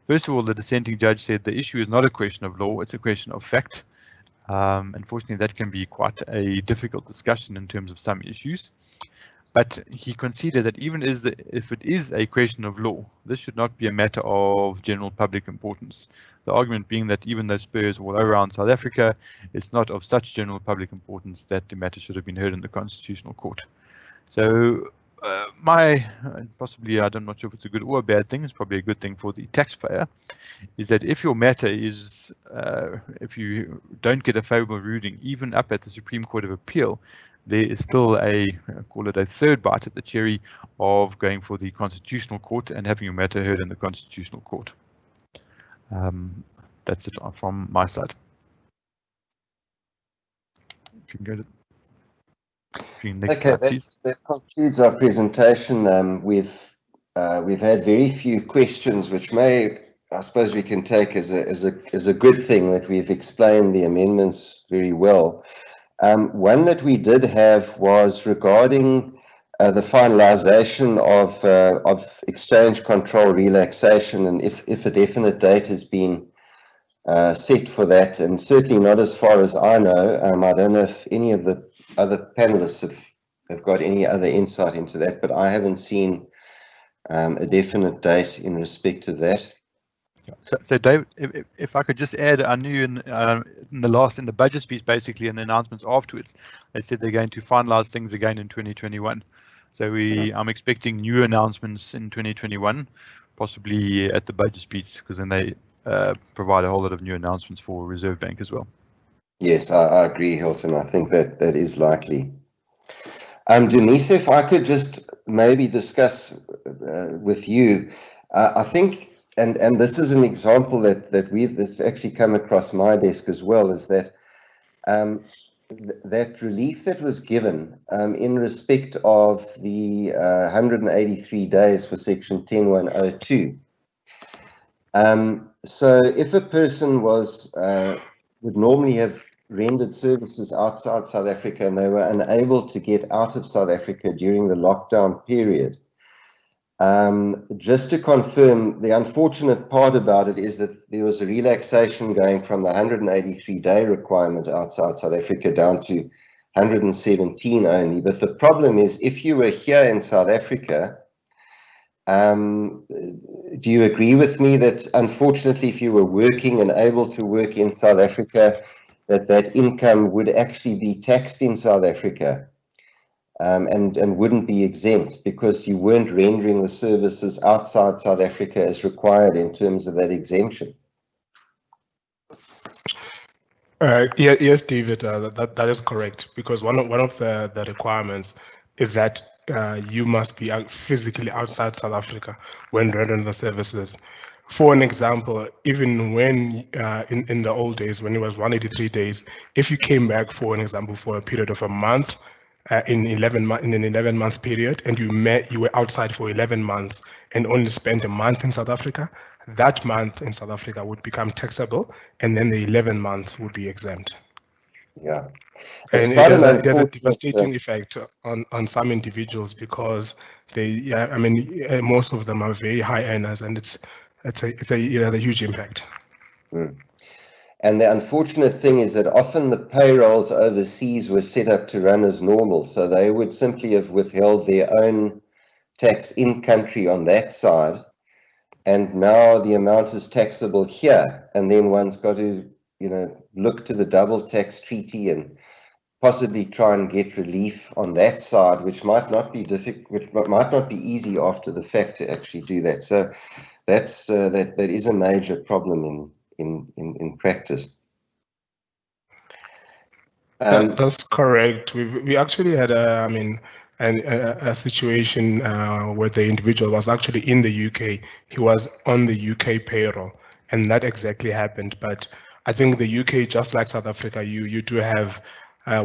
First of all, the dissenting judge said the issue is not a question of law, it's a question of fact. Unfortunately, that can be quite a difficult discussion in terms of some issues. But he considered that even if it is a question of law, this should not be a matter of general public importance. The argument being that even though spurs all around South Africa, it's not of such general public importance that the matter should have been heard in the Constitutional Court. So possibly, I'm not sure if it's a good or a bad thing, it's probably a good thing for the taxpayer, is that if your matter is, if you don't get a favorable ruling, even up at the Supreme Court of Appeal, there is still call it a third bite at the cherry of going for the Constitutional Court and having your matter heard in the Constitutional Court. That's it from my side. If you can go to next slide, please. That concludes our presentation. We've had very few questions, which I suppose we can take as a good thing that we've explained the amendments very well. One that we did have was regarding the finalisation of exchange control relaxation, and if a definite date has been set for that, and certainly not as far as I know. I don't know if any of the other panelists have got any other insight into that, but I haven't seen a definite date in respect to that. So Dave, if I could just add, I knew in the budget speech, basically, and the announcements afterwards, they said they're going to finalise things again in 2021. So I'm expecting new announcements in 2021, possibly at the budget speech, because then they provide a whole lot of new announcements for Reserve Bank as well. Yes, I agree, Hilton. I think that is likely. Denise, if I could just maybe discuss with you, I think, and this is an example that this actually come across my desk as well, is that that relief that was given in respect of the 183 days for Section 10102. So if a person would normally have rendered services outside South Africa and they were unable to get out of South Africa during the lockdown period, just to confirm, the unfortunate part about it is that there was a relaxation going from the 183-day requirement outside South Africa down to 117 only. But the problem is, if you were here in South Africa, do you agree with me that unfortunately, if you were working and able to work in South Africa, that income would actually be taxed in South Africa? And wouldn't be exempt because you weren't rendering the services outside South Africa as required in terms of that exemption. Yes, David, that is correct, because one of the requirements is that you must be physically outside South Africa when rendering the services. For an example, even when in the old days, when it was 183 days, if you came back, for an example, for a period of a month, in an 11-month period, and you were outside for 11 months and only spent a month in South Africa, that month in South Africa would become taxable, and then the 11 months would be exempt. Yeah, and it has a devastating effect on some individuals because most of them are very high earners, and it has a huge impact. And the unfortunate thing is that often the payrolls overseas were set up to run as normal, so they would simply have withheld their own tax in country on that side, and now the amount is taxable here, and then one's got to look to the double tax treaty and possibly try and get relief on that side, which might not be easy after the fact to actually do that. So that's that is a major problem in practice. That's correct. We actually had a situation where the individual was actually in the UK. He was on the UK payroll, and that exactly happened. But I think the UK, just like South Africa, you do have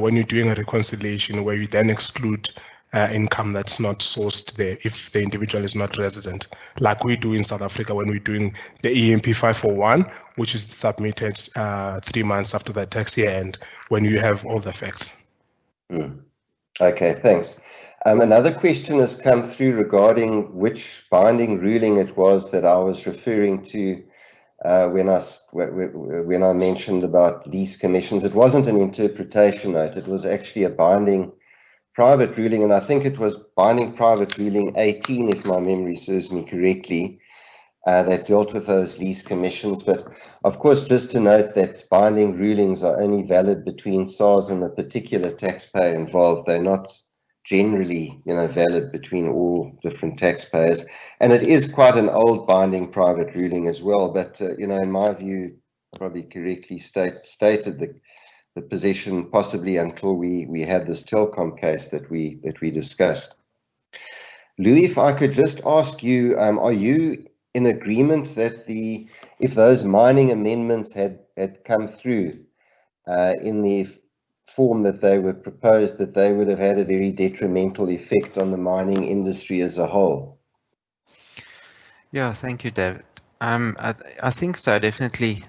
when you're doing a reconciliation where you then exclude income that's not sourced there if the individual is not resident, like we do in South Africa when we're doing the EMP 541, which is submitted 3 months after the tax year end, when you have all the facts. Okay, thanks. Another question has come through regarding which binding ruling it was that I was referring to when I mentioned about lease commissions. It wasn't an interpretation note, it was actually a binding private ruling, and I think it was binding private ruling 18, if my memory serves me correctly, that dealt with those lease commissions. But of course, just to note that binding rulings are only valid between SARS and the particular taxpayer involved. They're not generally valid between all different taxpayers, and it is quite an old binding private ruling as well. But in my view, probably correctly stated the position, possibly until we had this Telkom case that we discussed. Louis, if I could just ask you, are you in agreement that if those mining amendments had come through in the form that they were proposed, that they would have had a very detrimental effect on the mining industry as a whole? Yeah, thank you, David. I think so, definitely.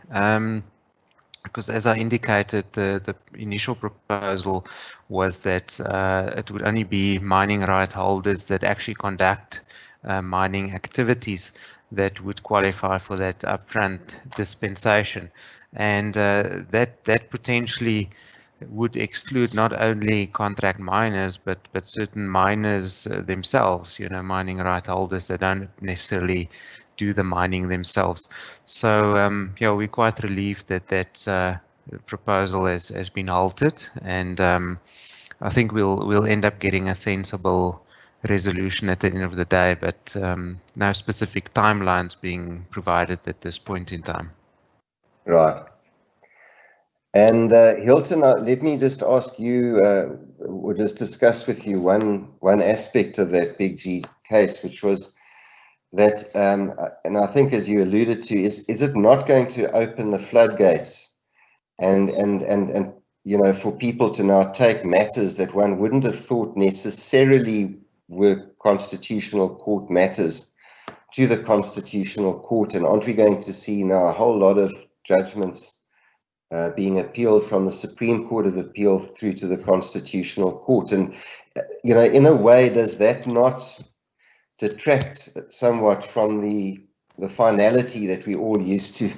because as I indicated, the initial proposal was that it would only be mining right holders that actually conduct mining activities that would qualify for that upfront dispensation, and that potentially would exclude not only contract miners but certain miners themselves, mining right holders that don't necessarily do the mining themselves. So yeah, we're quite relieved that that proposal has been halted, and I think we'll end up getting a sensible resolution at the end of the day, but no specific timelines being provided at this point in time. Right. And Hilton, let me just ask you, or just discuss with you one aspect of that Big G case, which was that, and I think as you alluded to, is it not going to open the floodgates and for people to now take matters that one wouldn't have thought necessarily were constitutional court matters to the Constitutional Court? And aren't we going to see now a whole lot of judgments being appealed from the Supreme Court of Appeal through to the Constitutional Court? And, in a way, does that not detract somewhat from the finality that we all used to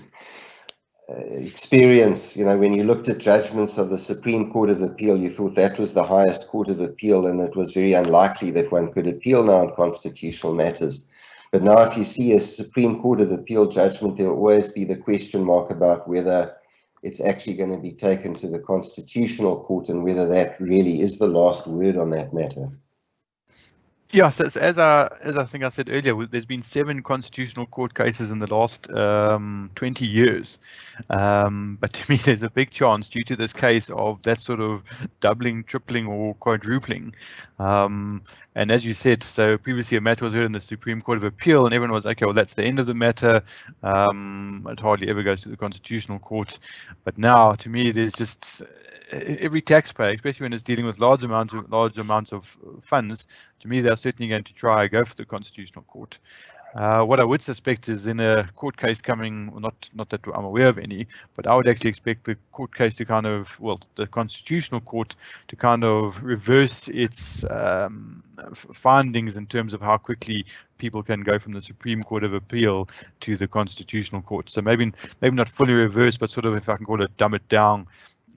experience? When you looked at judgments of the Supreme Court of Appeal, you thought that was the highest court of appeal, and it was very unlikely that one could appeal now on constitutional matters. But now if you see a Supreme Court of Appeal judgment, there will always be the question mark about whether it's actually going to be taken to the Constitutional Court and whether that really is the last word on that matter. Yeah, so as I think I said earlier, there's been 7 constitutional court cases in the last 20 years. But to me, there's a big chance due to this case of that sort of doubling, tripling or quadrupling. And as you said, so previously a matter was heard in the Supreme Court of Appeal and everyone was, okay, well, that's the end of the matter. It hardly ever goes to the Constitutional Court. But now, to me, there's just every taxpayer, especially when it's dealing with large amounts of funds, to me, they're certainly going to try go for the Constitutional Court. What I would suspect is in a court case coming, not that I'm aware of any, but I would actually expect the court case to kind of, well, the Constitutional Court to kind of reverse its findings in terms of how quickly people can go from the Supreme Court of Appeal to the Constitutional Court. So maybe not fully reverse, but sort of, if I can call it, dumb it down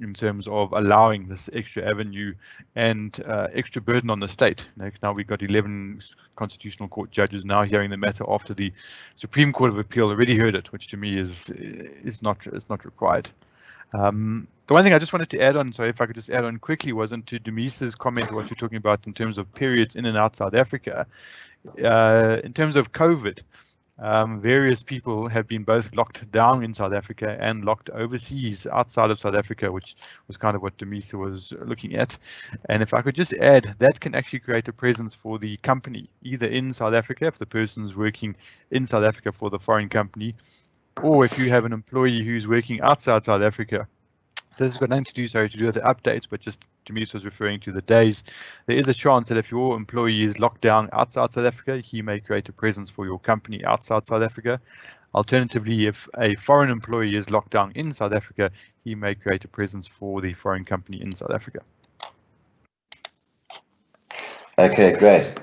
in terms of allowing this extra avenue and extra burden on the state. Now we've got 11 Constitutional Court judges now hearing the matter after the Supreme Court of Appeal already heard it, which to me is not required. The one thing I just wanted to add on, so if I could just add on quickly, was into Demise's comment, what you're talking about in terms of periods in and out South Africa. In terms of COVID, various people have been both locked down in South Africa and locked overseas outside of South Africa, which was kind of what Demise was looking at. And if I could just add, that can actually create a presence for the company, either in South Africa, if the person's working in South Africa for the foreign company, or if you have an employee who's working outside South Africa. So this has got nothing to do with the updates, but just Demise was referring to the days. There is a chance that if your employee is locked down outside South Africa, he may create a presence for your company outside South Africa. Alternatively, if a foreign employee is locked down in South Africa, he may create a presence for the foreign company in South Africa. Okay, great.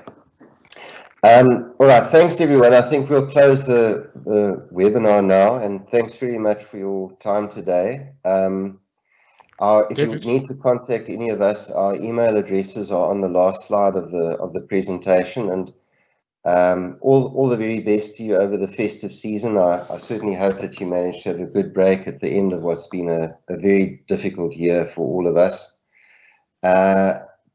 All right, thanks everyone. I think we'll close the webinar now, and thanks very much for your time today. If you need to contact any of us, our email addresses are on the last slide of the presentation, and all the very best to you over the festive season. I certainly hope that you manage to have a good break at the end of what's been a very difficult year for all of us.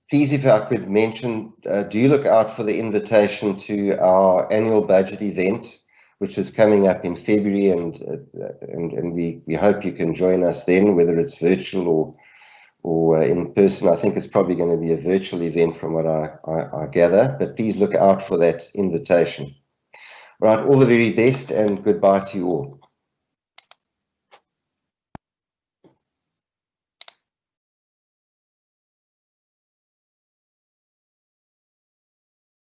Please, if I could mention, do look out for the invitation to our annual budget event, which is coming up in February, and we hope you can join us then, whether it's virtual or in person. I think it's probably going to be a virtual event from what I gather, but please look out for that invitation. Right, all the very best and goodbye to you all.